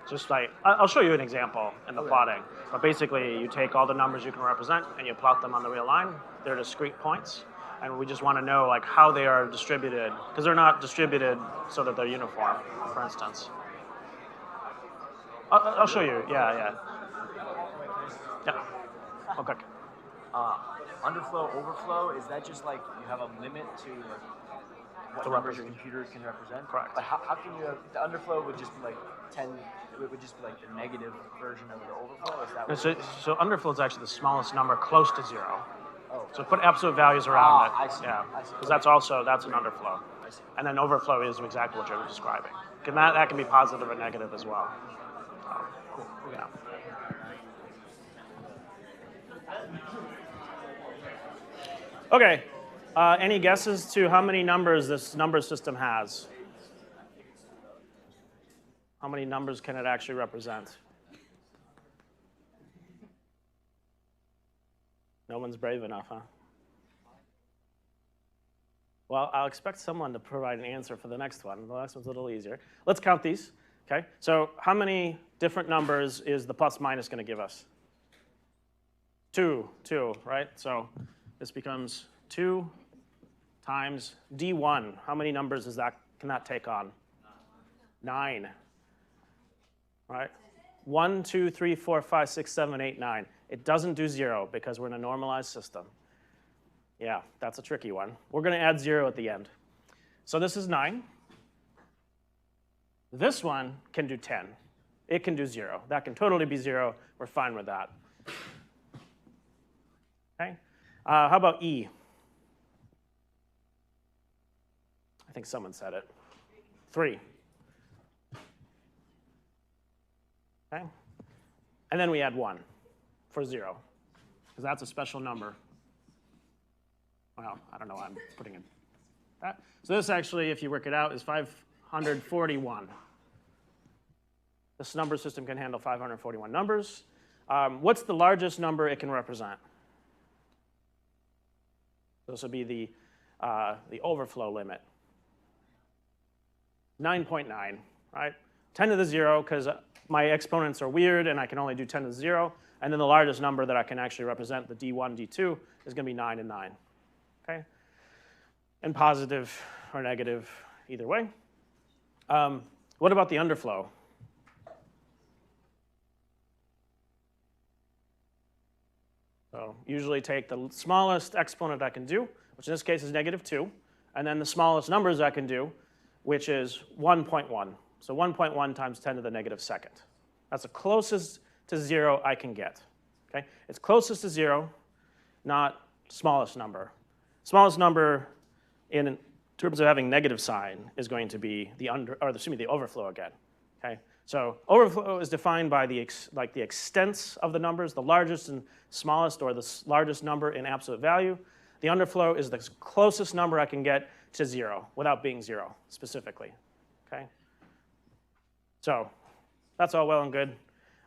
Just like, I'll show you an example in the plotting. But basically, you take all the numbers you can represent and you plot them on the real line. They're discrete points. And we just want to know like how they are distributed, because they're not distributed so that they're uniform, for instance. I'll show you, yeah. Okay. Underflow, overflow, is that just like you have a limit to like what The numbers your representation. computer can represent? Correct. But how can you have, the underflow would just be like 10, it would just be like the negative version of the overflow? Is that what So underflow is actually the smallest number close to 0. Oh. So put absolute values around it. I see. Yeah, I see. because that's an underflow. I see. And then overflow is exactly what you're describing. And that can be positive or negative as well. Cool. Yeah. Okay, any guesses to how many numbers this number system has? How many numbers can it actually represent? No one's brave enough, huh? Well, I'll expect someone to provide an answer for the next one. The next one's a little easier. Let's count these, okay? So how many different numbers is the plus minus going to give us? 2, right? So this becomes 2 times D1. How many numbers can that take on? 9. Right? 1, 2, 3, 4, 5, 6, 7, 8, 9. It doesn't do 0 because we're in a normalized system. Yeah, that's a tricky one. We're going to add 0 at the end. So this is 9. This one can do 10. It can do 0. That can totally be 0. We're fine with that. Okay. How about E? I think someone said it. 3. Okay. And then we add 1 for 0, because that's a special number. Well, I don't know why I'm putting in that. So this actually, if you work it out, is 541. This number system can handle 541 numbers. What's the largest number it can represent? This would be the overflow limit. 9.9, right? 10 to the 0, because my exponents are weird and I can only do 10 to the 0. And then the largest number that I can actually represent, the D1, D2, is going to be 9 and 9. Okay? And positive or negative either way. What about the underflow? So usually take the smallest exponent I can do, which in this case is -2, and then the smallest numbers I can do, which is 1.1. So 1.1 times 10 to the -2nd. That's the closest to 0 I can get. Okay? It's closest to 0, not smallest number. Smallest number in terms of having negative sign is going to be the overflow again. Okay? So overflow is defined by the extents of the numbers, the largest and smallest, or the largest number in absolute value. The underflow is the closest number I can get to 0 without being 0 specifically. Okay? So that's all well and good,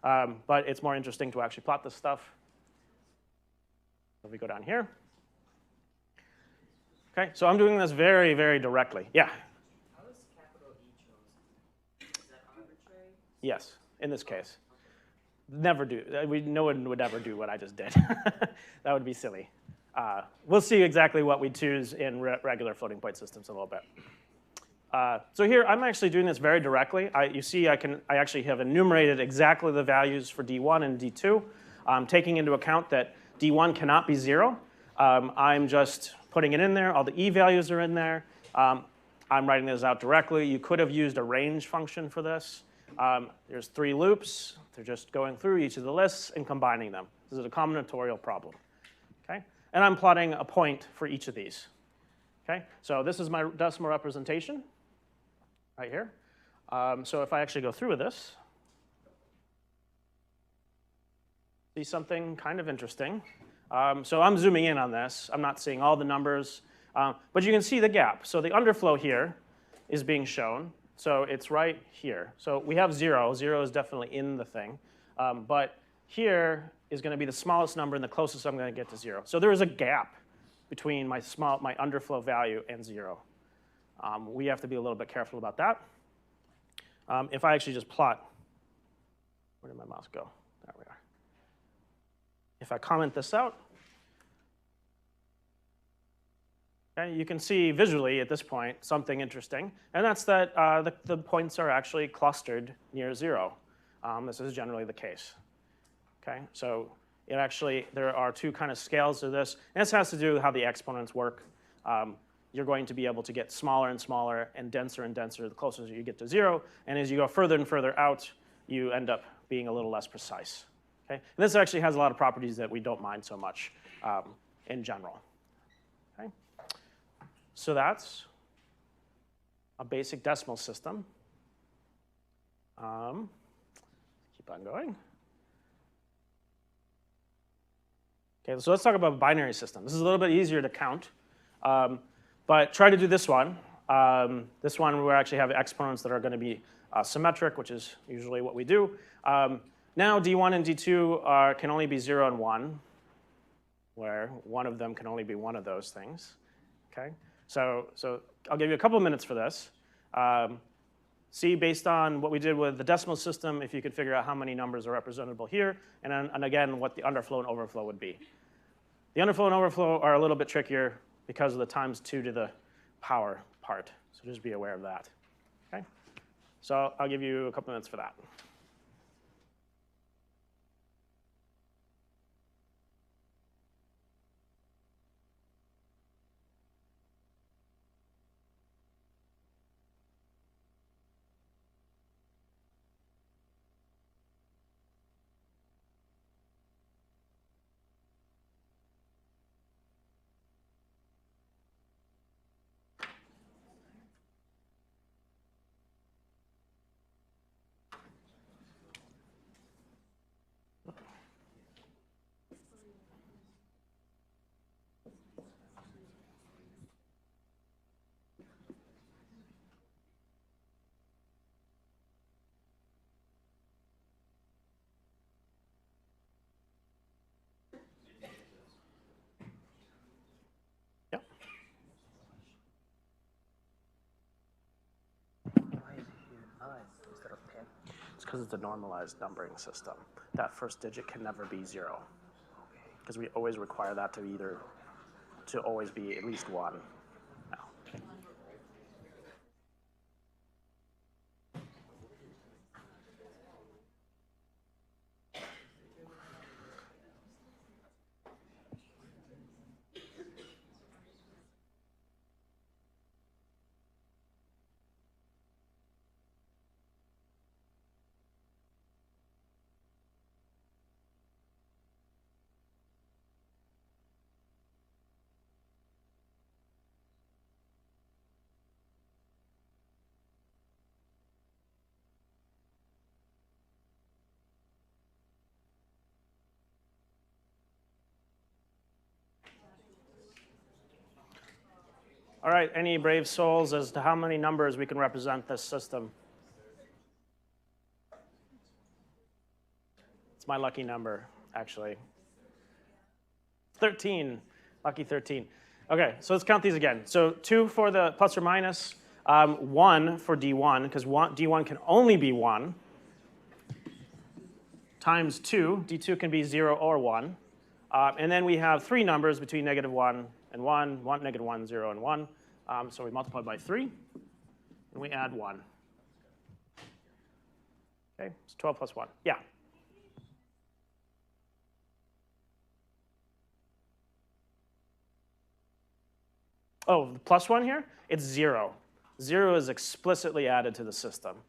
but it's more interesting to actually plot this stuff. So we go down here. Okay, so I'm doing this very, very directly. Yeah? How is capital E chosen? Is that arbitrary? Yes, in this case. Never do. No one would ever do what I just did. That would be silly. We'll see exactly what we choose in regular floating point systems in a little bit. So here, I'm actually doing this very directly. You see, I actually have enumerated exactly the values for D1 and D2, taking into account that D1 cannot be 0. I'm just putting it in there. All the E values are in there. I'm writing this out directly. You could have used a range function for this, There's 3 loops. They're just going through each of the lists and combining them. This is a combinatorial problem. Okay? And I'm plotting a point for each of these. Okay? So this is my decimal representation right here. So if I actually go through with this, see something kind of interesting. So I'm zooming in on this. I'm not seeing all the numbers, but you can see the gap. So the underflow here is being shown. So it's right here. So we have 0. 0 is definitely in the thing. But here is going to be the smallest number and the closest I'm going to get to 0. So there is a gap between my underflow value and 0. We have to be a little bit careful about that. If I actually just plot, where did my mouse go? There we are. If I comment this out, okay, you can see visually at this point something interesting, and that's that the points are actually clustered near 0. This is generally the case. Okay, so it actually, there are 2 kind of scales to this, and this has to do with how the exponents work. You're going to be able to get smaller and smaller and denser the closer you get to 0, and as you go further and further out, you end up being a little less precise. Okay? And this actually has a lot of properties that we don't mind so much in general. Okay? So that's a basic decimal system. Keep on going. Okay, so let's talk about a binary system. This is a little bit easier to count, but try to do this one. This one, we actually have exponents that are going to be symmetric, which is usually what we do. Now D1 and D2 can only be 0 and 1, where one of them can only be one of those things. Okay, so I'll give you a couple of minutes for this. See, based on what we did with the decimal system, if you could figure out how many numbers are representable here, and again, what the underflow and overflow would be. The underflow and overflow are a little bit trickier because of the times 2 to the power part, so just be aware of that. Okay, so I'll give you a couple minutes for that. It's because it's a normalized numbering system. That first digit can never be 0, because we always require that to always be at least 1. No. All right, any brave souls as to how many numbers we can represent this system? It's my lucky number, actually. 13, lucky 13. Okay, so let's count these again. So 2 for the plus or minus, 1 for D1, because D1 can only be 1, times 2, D2 can be 0 or 1. And then we have 3 numbers between -1 and 1, -1, 0, and 1. So we multiply by 3, and we add 1. Okay, it's 12 plus 1. Yeah? Oh, the plus 1 here? It's 0. 0 is explicitly added to the system.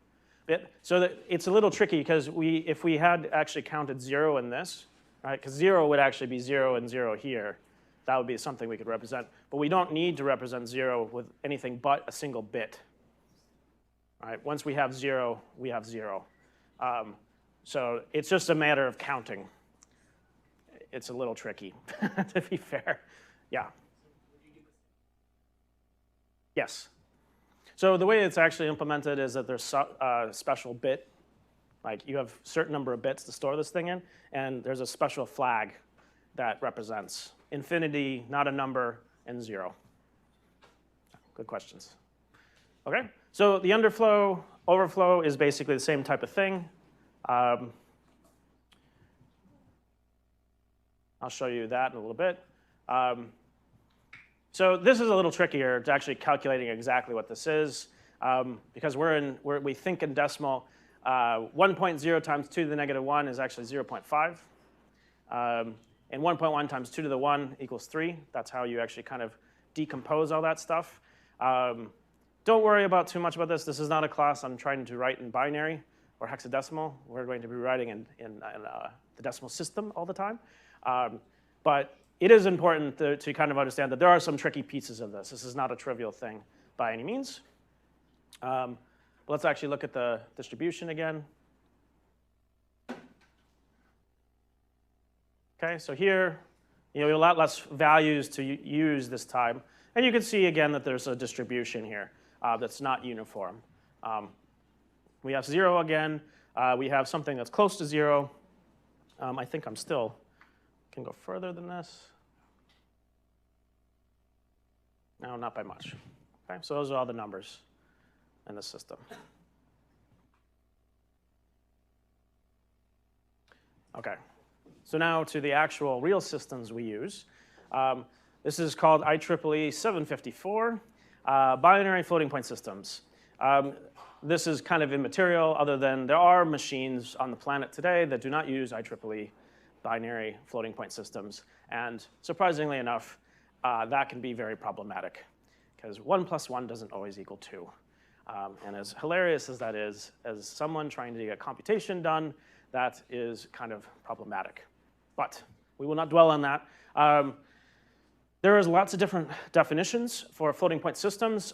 So that it's a little tricky because if we had actually counted 0 in this, right, because 0 would actually be 0 and 0 here, that would be something we could represent. But we don't need to represent 0 with anything but a single bit. All right, once we have 0, we have 0. So it's just a matter of counting. It's a little tricky, to be fair. Yeah. Yes. So the way it's actually implemented is that there's a special bit. Like you have a certain number of bits to store this thing in, and there's a special flag that represents infinity, not a number, and 0. Good questions. Okay, so the underflow, overflow is basically the same type of thing. I'll show you that in a little bit. So this is a little trickier to actually calculating exactly what this is because we think in decimal. 1.0 times 2 to the negative 1 is actually 0.5. And 1.1 times 2 to the 1 equals 3. That's how you actually kind of decompose all that stuff. Don't worry about too much about this. This is not a class I'm trying to write in binary or hexadecimal. We're going to be writing in the decimal system all the time. But it is important to kind of understand that there are some tricky pieces of this. This is not a trivial thing by any means. But let's actually look at the distribution again. Okay, so here, you have a lot less values to use this time. And you can see again that there's a distribution here that's not uniform. We have 0 again. We have something that's close to 0. I think I'm still can go further than this. No, not by much. Okay, so those are all the numbers in the system. Okay, so now to the actual real systems we use. This is called IEEE 754, binary floating point systems. This is kind of immaterial other than there are machines on the planet today that do not use IEEE binary floating point systems. And surprisingly enough, that can be very problematic because 1 + 1 doesn't always equal 2. And as hilarious as that is, as someone trying to get computation done, that is kind of problematic. But we will not dwell on that. There is lots of different definitions for floating point systems.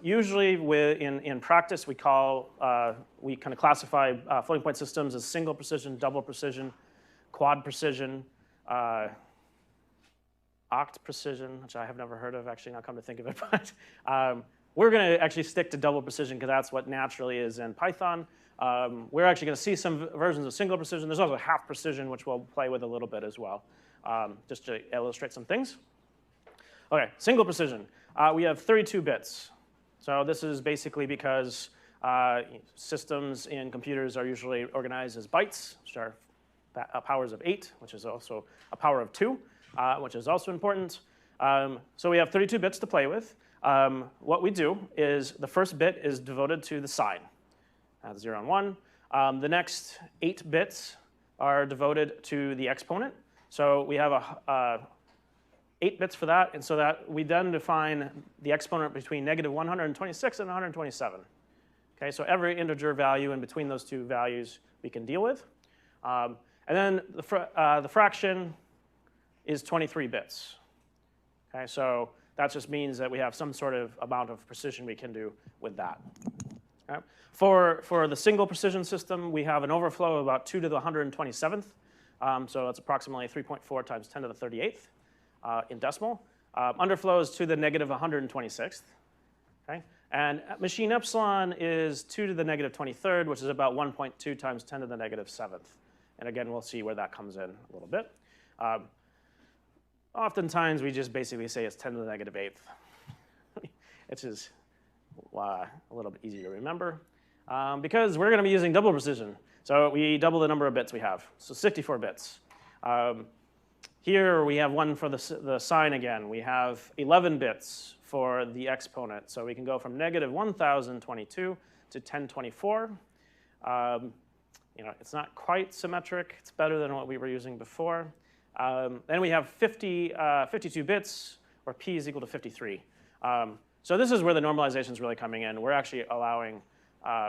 Usually in practice, we kind of classify floating point systems as single precision, double precision, quad precision, oct precision, which I have never heard of, actually, now come to think of it. But we're going to actually stick to double precision because that's what naturally is in Python. We're actually going to see some versions of single precision. There's also half precision, which we'll play with a little bit as well, just to illustrate some things. Okay, single precision. We have 32 bits. So this is basically because systems in computers are usually organized as bytes, which are powers of 8, which is also a power of 2, which is also important. So we have 32 bits to play with. What we do is the first bit is devoted to the sign, 0 and 1. The next 8 bits are devoted to the exponent. So we have 8 bits for that, and so that we then define the exponent between -126 and 127. Okay, so every integer value in between those two values we can deal with. And then the fraction is 23 bits. Okay, so that just means that we have some sort of amount of precision we can do with that. Okay. For the single precision system, we have an overflow of about 2 to the 127th. So that's approximately 3.4 times 10 to the 38th in decimal. Underflow is to the -126th. Okay? And machine epsilon is 2 to the -23rd, which is about 1.2 times 10 to the -7th. And again, we'll see where that comes in a little bit. Oftentimes, we just basically say it's 10 to the -8th. It's just a little bit easier to remember. Because we're going to be using double precision. So we double the number of bits we have, so 64 bits. Here we have one for the sign again. We have 11 bits for the exponent. So we can go from -1022 to 1024. It's not quite symmetric. It's better than what we were using before. Then we have 52 bits, or p is equal to 53. So this is where the normalization is really coming in. We're actually allowing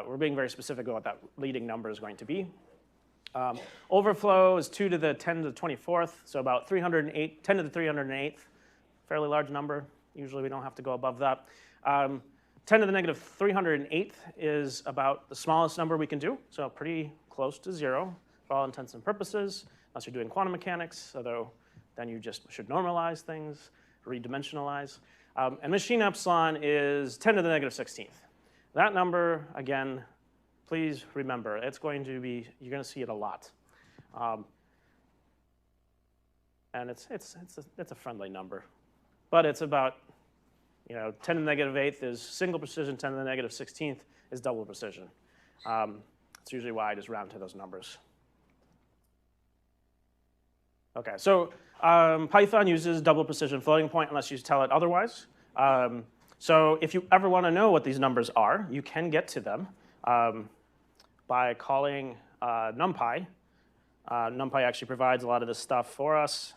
we're being very specific about what that leading number is going to be. Overflow is 2 to the 10 to the 24th, so about 308, 10 to the 308th, fairly large number. Usually we don't have to go above that. 10 to the negative 308th is about the smallest number we can do, so pretty close to 0 for all intents and purposes, unless you're doing quantum mechanics, although then you just should normalize things, redimensionalize. And machine epsilon is 10 to the negative 16th. That number, again, please remember, it's going to be, you're going to see it a lot. And it's a friendly number. But it's about, 10 to the negative 8th is single precision, 10 to the negative 16th is double precision. That's usually why I just round to those numbers. Okay, so Python uses double precision floating point unless you tell it otherwise. So if you ever want to know what these numbers are, you can get to them by calling NumPy. NumPy actually provides a lot of this stuff for us.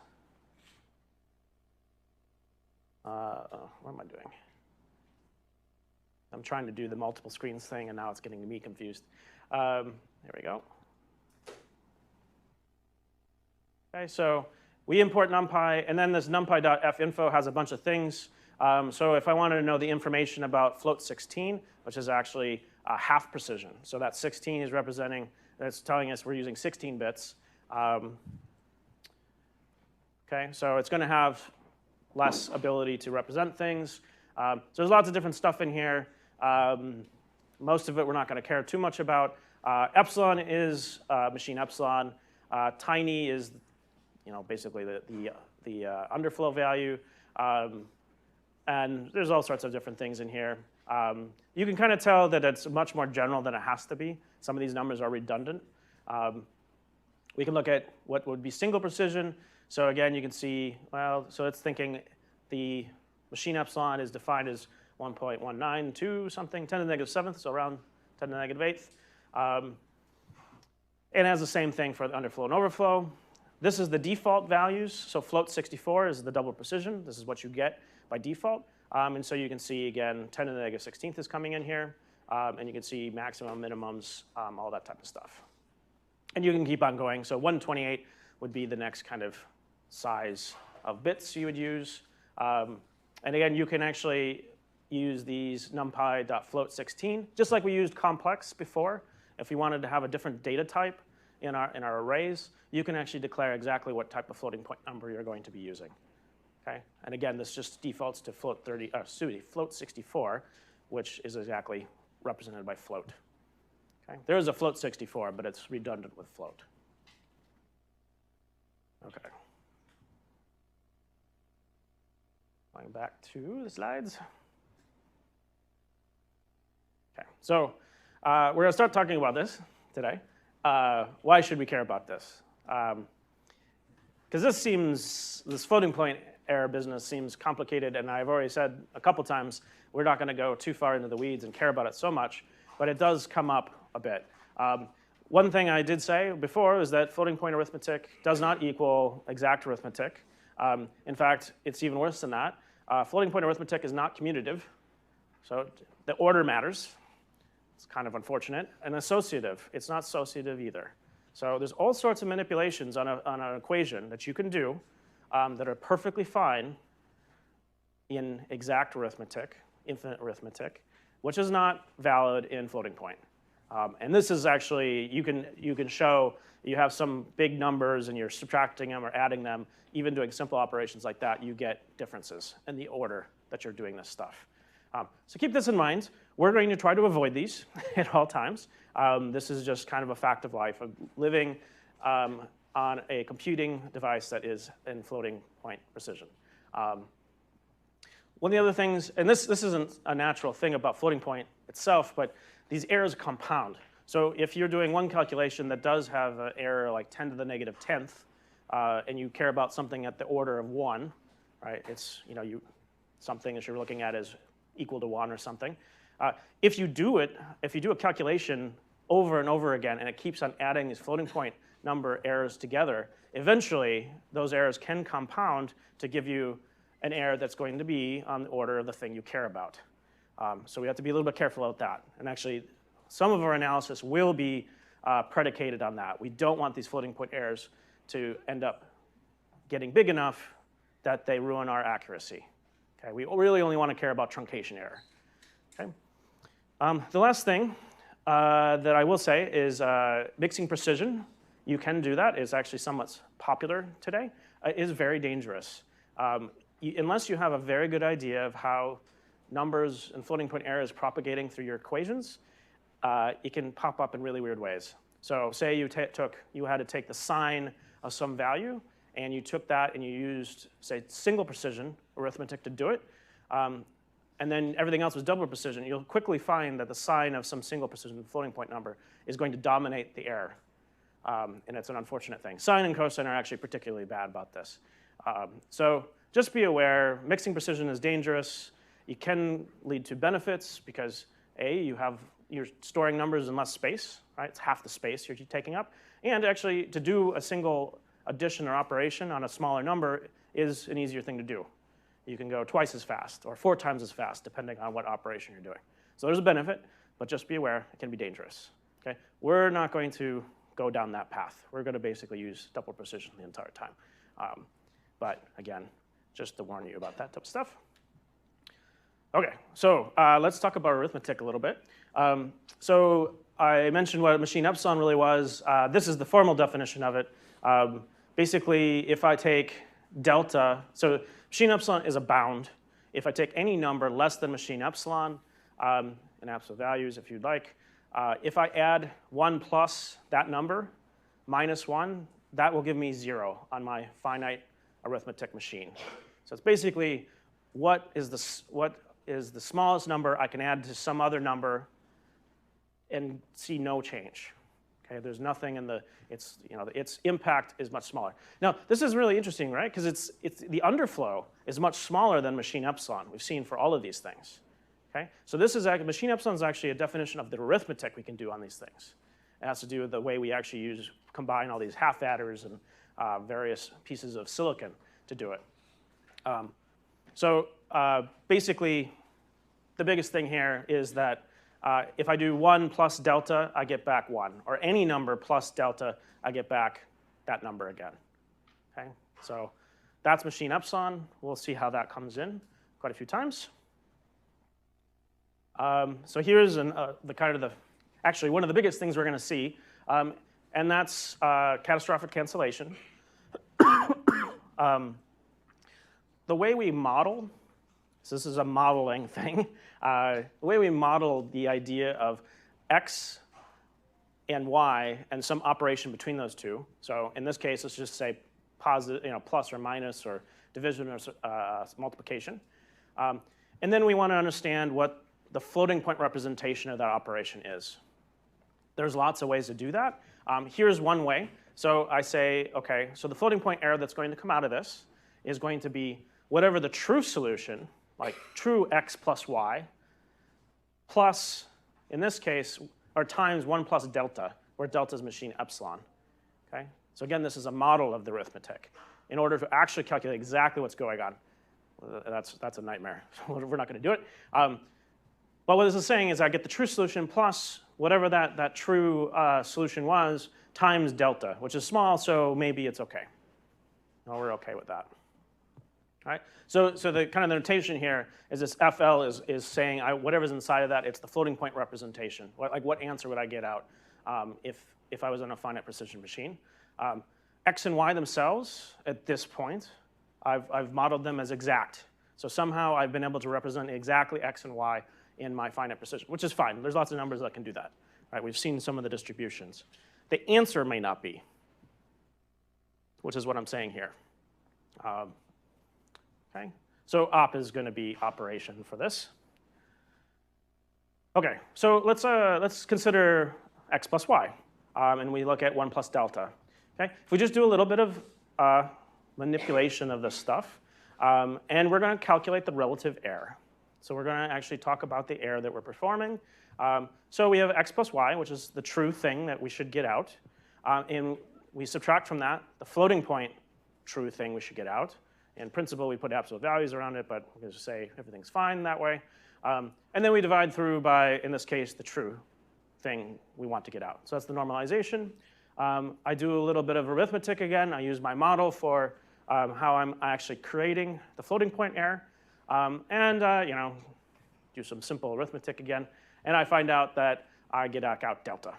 What am I doing? I'm trying to do the multiple screens thing, and now it's getting me confused. There we go. Okay, so we import NumPy, and then this numpy.finfo has a bunch of things. So if I wanted to know the information about float 16, which is actually half precision, so that 16 is representing, that's telling us we're using 16 bits. Okay, so it's going to have less ability to represent things. So there's lots of different stuff in here. Most of it we're not going to care too much about. Epsilon is machine epsilon. Tiny is, basically the underflow value. And there's all sorts of different things in here. You can kind of tell that it's much more general than it has to be. Some of these numbers are redundant. We can look at what would be single precision. So again, you can see, so it's thinking the machine epsilon is defined as 1.192 something, 10 to the negative 7th, so around 10 to the negative 8th. And it has the same thing for the underflow and overflow. This is the default values. So float 64 is the double precision. This is what you get by default. And so you can see, again, 10 to the negative 16th is coming in here. And you can see maximum, minimums, all that type of stuff. And you can keep on going. So 128 would be the next kind of size of bits you would use. And again, you can actually use these numpy.float16, just like we used complex before. If you wanted to have a different data type in our arrays, you can actually declare exactly what type of floating point number you're going to be using. Okay? And again, this just defaults to float 64, which is exactly represented by float. Okay? There is a float 64, but it's redundant with float. Okay. Going back to the slides. Okay, so we're going to start talking about this today. Why should we care about this? Because this floating point error business seems complicated, and I've already said a couple times we're not going to go too far into the weeds and care about it so much, but it does come up a bit. One thing I did say before is that floating point arithmetic does not equal exact arithmetic. In fact, it's even worse than that. Floating point arithmetic is not commutative, so the order matters. It's kind of unfortunate. And associative, it's not associative either. So there's all sorts of manipulations on an equation that you can do that are perfectly fine in exact arithmetic, infinite arithmetic, which is not valid in floating point. And this is actually, you can show you have some big numbers and you're subtracting them or adding them, even doing simple operations like that, you get differences in the order that you're doing this stuff. So keep this in mind. We're going to try to avoid these at all times. This is just kind of a fact of life of living on a computing device that is in floating point precision. One of the other things, and this isn't a natural thing about floating point itself, but these errors compound. So if you're doing one calculation that does have an error like 10 to the negative 10th, and you care about something at the order of 1, right? It's, something that you're looking at is equal to 1 or something. If you do a calculation over and over again, and it keeps on adding these floating point number errors together, eventually those errors can compound to give you an error that's going to be on the order of the thing you care about. So we have to be a little bit careful about that. And actually, some of our analysis will be predicated on that. We don't want these floating point errors to end up getting big enough that they ruin our accuracy. Okay, we really only want to care about truncation error. Okay? The last thing that I will say is mixing precision. You can do that. It's actually somewhat popular today. It is very dangerous. Unless you have a very good idea of how numbers and floating point error is propagating through your equations, it can pop up in really weird ways. So say you had to take the sign of some value, and you took that and you used, say, single precision arithmetic to do it, and then everything else was double precision, you'll quickly find that the sign of some single precision floating point number is going to dominate the error. And it's an unfortunate thing. Sine and cosine are actually particularly bad about this. So just be aware, mixing precision is dangerous. It can lead to benefits because you're storing numbers in less space, right? It's half the space you're taking up. And actually, to do a single addition or operation on a smaller number is an easier thing to do. You can go twice as fast or 4 times as fast, depending on what operation you're doing. So there's a benefit, but just be aware, it can be dangerous. Okay? We're not going to go down that path. We're going to basically use double precision the entire time. But again, just to warn you about that type of stuff. Okay, so let's talk about arithmetic a little bit. So I mentioned what machine epsilon really was. This is the formal definition of it. Basically, if I take delta, so machine epsilon is a bound. If I take any number less than machine epsilon, in absolute values if you'd like, if I add 1 plus that number minus 1, that will give me 0 on my finite arithmetic machine. So it's basically what is the smallest number I can add to some other number and see no change. Okay, there's nothing in its impact is much smaller. Now, this is really interesting, right? Because the underflow is much smaller than machine epsilon we've seen for all of these things. Okay, so machine epsilon is actually a definition of the arithmetic we can do on these things. It has to do with the way we actually combine all these half adders and various pieces of silicon to do it. Basically, the biggest thing here is that if I do 1 plus delta, I get back 1. Or any number plus delta, I get back that number again. Okay? So that's machine epsilon. We'll see how that comes in quite a few times. So here's actually one of the biggest things we're going to see, and that's catastrophic cancellation. The way we model, so this is a modeling thing, the way we model the idea of x and y and some operation between those two. So in this case, let's just say positive, plus or minus or division or multiplication. And then we want to understand what the floating point representation of that operation is. There's lots of ways to do that. Here's one way. So I say, okay, so the floating point error that's going to come out of this is going to be whatever the true solution, like true x plus y, plus, in this case, or times 1 plus delta, where delta is machine epsilon. Okay? So again, this is a model of the arithmetic. In order to actually calculate exactly what's going on, that's a nightmare. We're not going to do it. But what this is saying is I get the true solution plus whatever that true solution was times delta, which is small, so maybe it's OK. Well, we're OK with that. All right? So the kind of the notation here is this FL is saying whatever's inside of that, it's the floating point representation. What answer would I get out if I was on a finite precision machine? X and Y themselves, at this point, I've modeled them as exact. So somehow I've been able to represent exactly X and Y in my finite precision, which is fine. There's lots of numbers that can do that. Right? We've seen some of the distributions. The answer may not be, which is what I'm saying here. Okay, so op is going to be operation for this. Okay, so let's consider x plus y, and we look at 1 plus delta. Okay, if we just do a little bit of manipulation of this stuff, and we're going to calculate the relative error. So we're going to actually talk about the error that we're performing. So we have x plus y, which is the true thing that we should get out. And we subtract from that the floating point true thing we should get out. In principle, we put absolute values around it, but we're going to say everything's fine that way. And then we divide through by, in this case, the true thing we want to get out. So that's the normalization. I do a little bit of arithmetic again. I use my model for how I'm actually creating the floating point error. Do some simple arithmetic again. And I find out that I get out delta.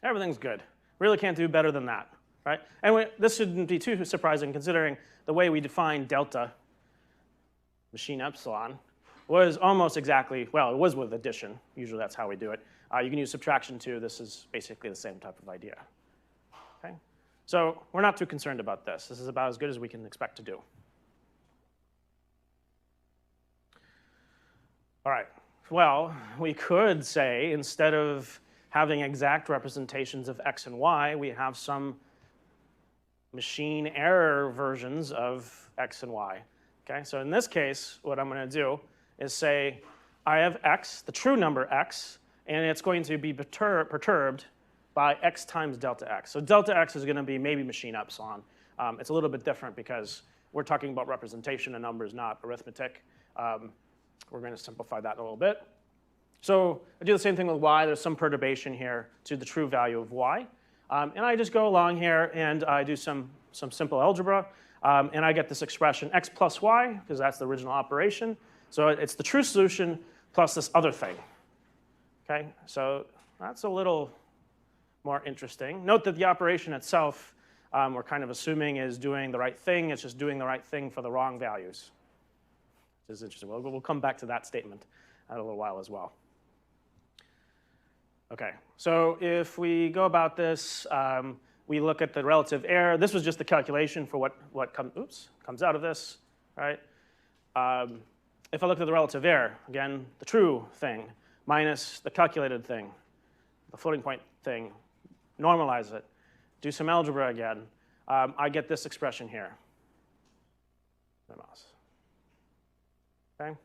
Everything's good. Really can't do better than that, right? And this shouldn't be too surprising considering the way we define delta, machine epsilon, was almost exactly, well, it was with addition. Usually that's how we do it. You can use subtraction too. This is basically the same type of idea. Okay? So we're not too concerned about this. This is about as good as we can expect to do. All right. Well, we could say instead of having exact representations of x and y, we have some machine error versions of x and y. Okay? So in this case, what I'm going to do is say I have x, the true number x, and it's going to be perturbed by x times delta x. So delta x is going to be maybe machine epsilon. It's a little bit different because we're talking about representation of numbers, not arithmetic. We're going to simplify that a little bit. So I do the same thing with y. There's some perturbation here to the true value of y. And I just go along here and I do some simple algebra. And I get this expression x plus y, because that's the original operation. So it's the true solution plus this other thing. Okay, so that's a little more interesting. Note that the operation itself, we're kind of assuming is doing the right thing. It's just doing the right thing for the wrong values. Which is interesting. We'll come back to that statement in a little while as well. Okay, so if we go about this, we look at the relative error. This was just the calculation for what comes out of this, right? If I look at the relative error, again, the true thing minus the calculated thing, the floating point thing, normalize it, do some algebra again, I get this expression here. Okay?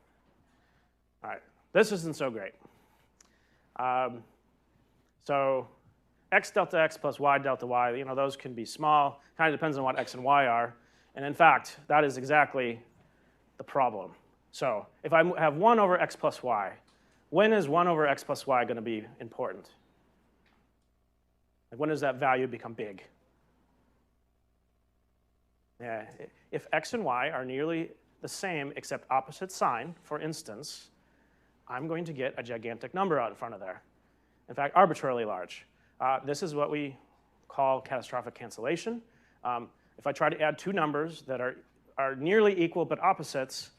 All right, this isn't so great. So x delta x plus y delta y, those can be small. Kind of depends on what x and y are. And in fact, that is exactly the problem. So if I have 1 over x plus y, when is 1 over x plus y going to be important? Like when does that value become big? Yeah, if x and y are nearly the same except opposite sign, for instance, I'm going to get a gigantic number out in front of there. In fact, arbitrarily large. This is what we call catastrophic cancellation. If I try to add two numbers that are nearly equal but opposites,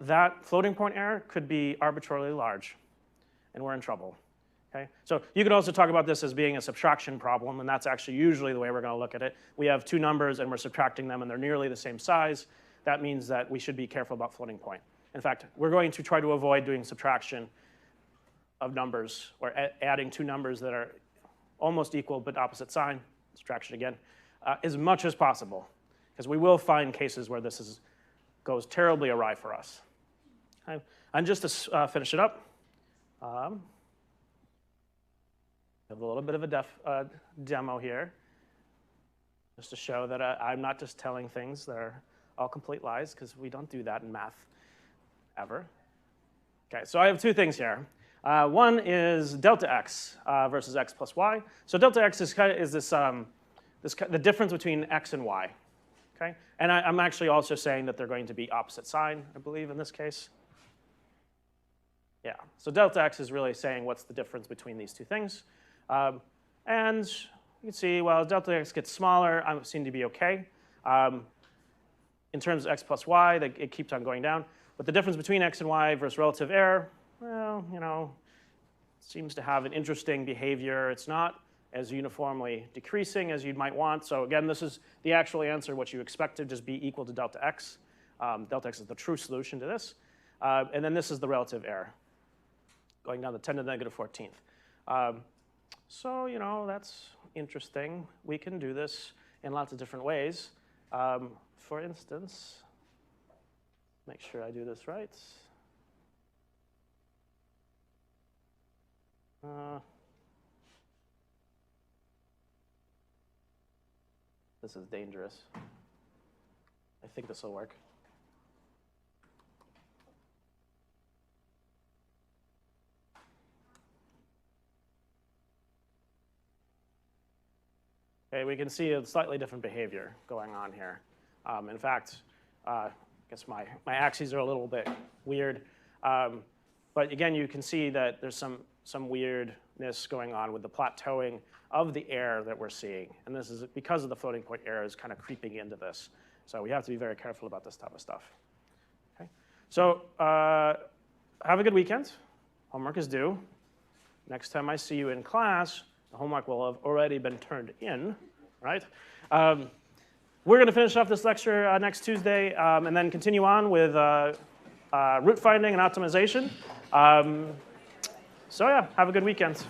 that floating point error could be arbitrarily large, and we're in trouble. Okay? So you could also talk about this as being a subtraction problem, and that's actually usually the way we're going to look at it. We have two numbers, and we're subtracting them, and they're nearly the same size. That means that we should be careful about floating point. In fact, we're going to try to avoid doing subtraction of numbers, or adding two numbers that are almost equal but opposite sign, subtraction again, as much as possible, because we will find cases where this goes terribly awry for us. Okay? And just to finish it up, I have a little bit of a demo here, just to show that I'm not just telling things that are all complete lies, because we don't do that in math ever. Okay, so I have two things here. One is delta x versus x plus y. So delta x is the difference between x and y. Okay, and I'm actually also saying that they're going to be opposite sign, I believe, in this case. Yeah, so delta x is really saying what's the difference between these two things. And you can see, well, delta x gets smaller, I seem to be okay. In terms of x plus y, it keeps on going down. But the difference between x and y versus relative error, well, seems to have an interesting behavior. It's not as uniformly decreasing as you might want. So again, this is the actual answer, what you expect to just be equal to delta x. Delta x is the true solution to this. And then this is the relative error, going down to 10 to the negative 14th. So, that's interesting. We can do this in lots of different ways. For instance, make sure I do this right. This is dangerous. I think this will work. Okay, we can see a slightly different behavior going on here. In fact, I guess my axes are a little bit weird. But again, you can see that there's some weirdness going on with the plateauing of the error that we're seeing. And this is because of the floating point error is kind of creeping into this. So we have to be very careful about this type of stuff. Okay? So have a good weekend. Homework is due. Next time I see you in class, the homework will have already been turned in, right? We're going to finish off this lecture next Tuesday and then continue on with root finding and optimization. So yeah, have a good weekend.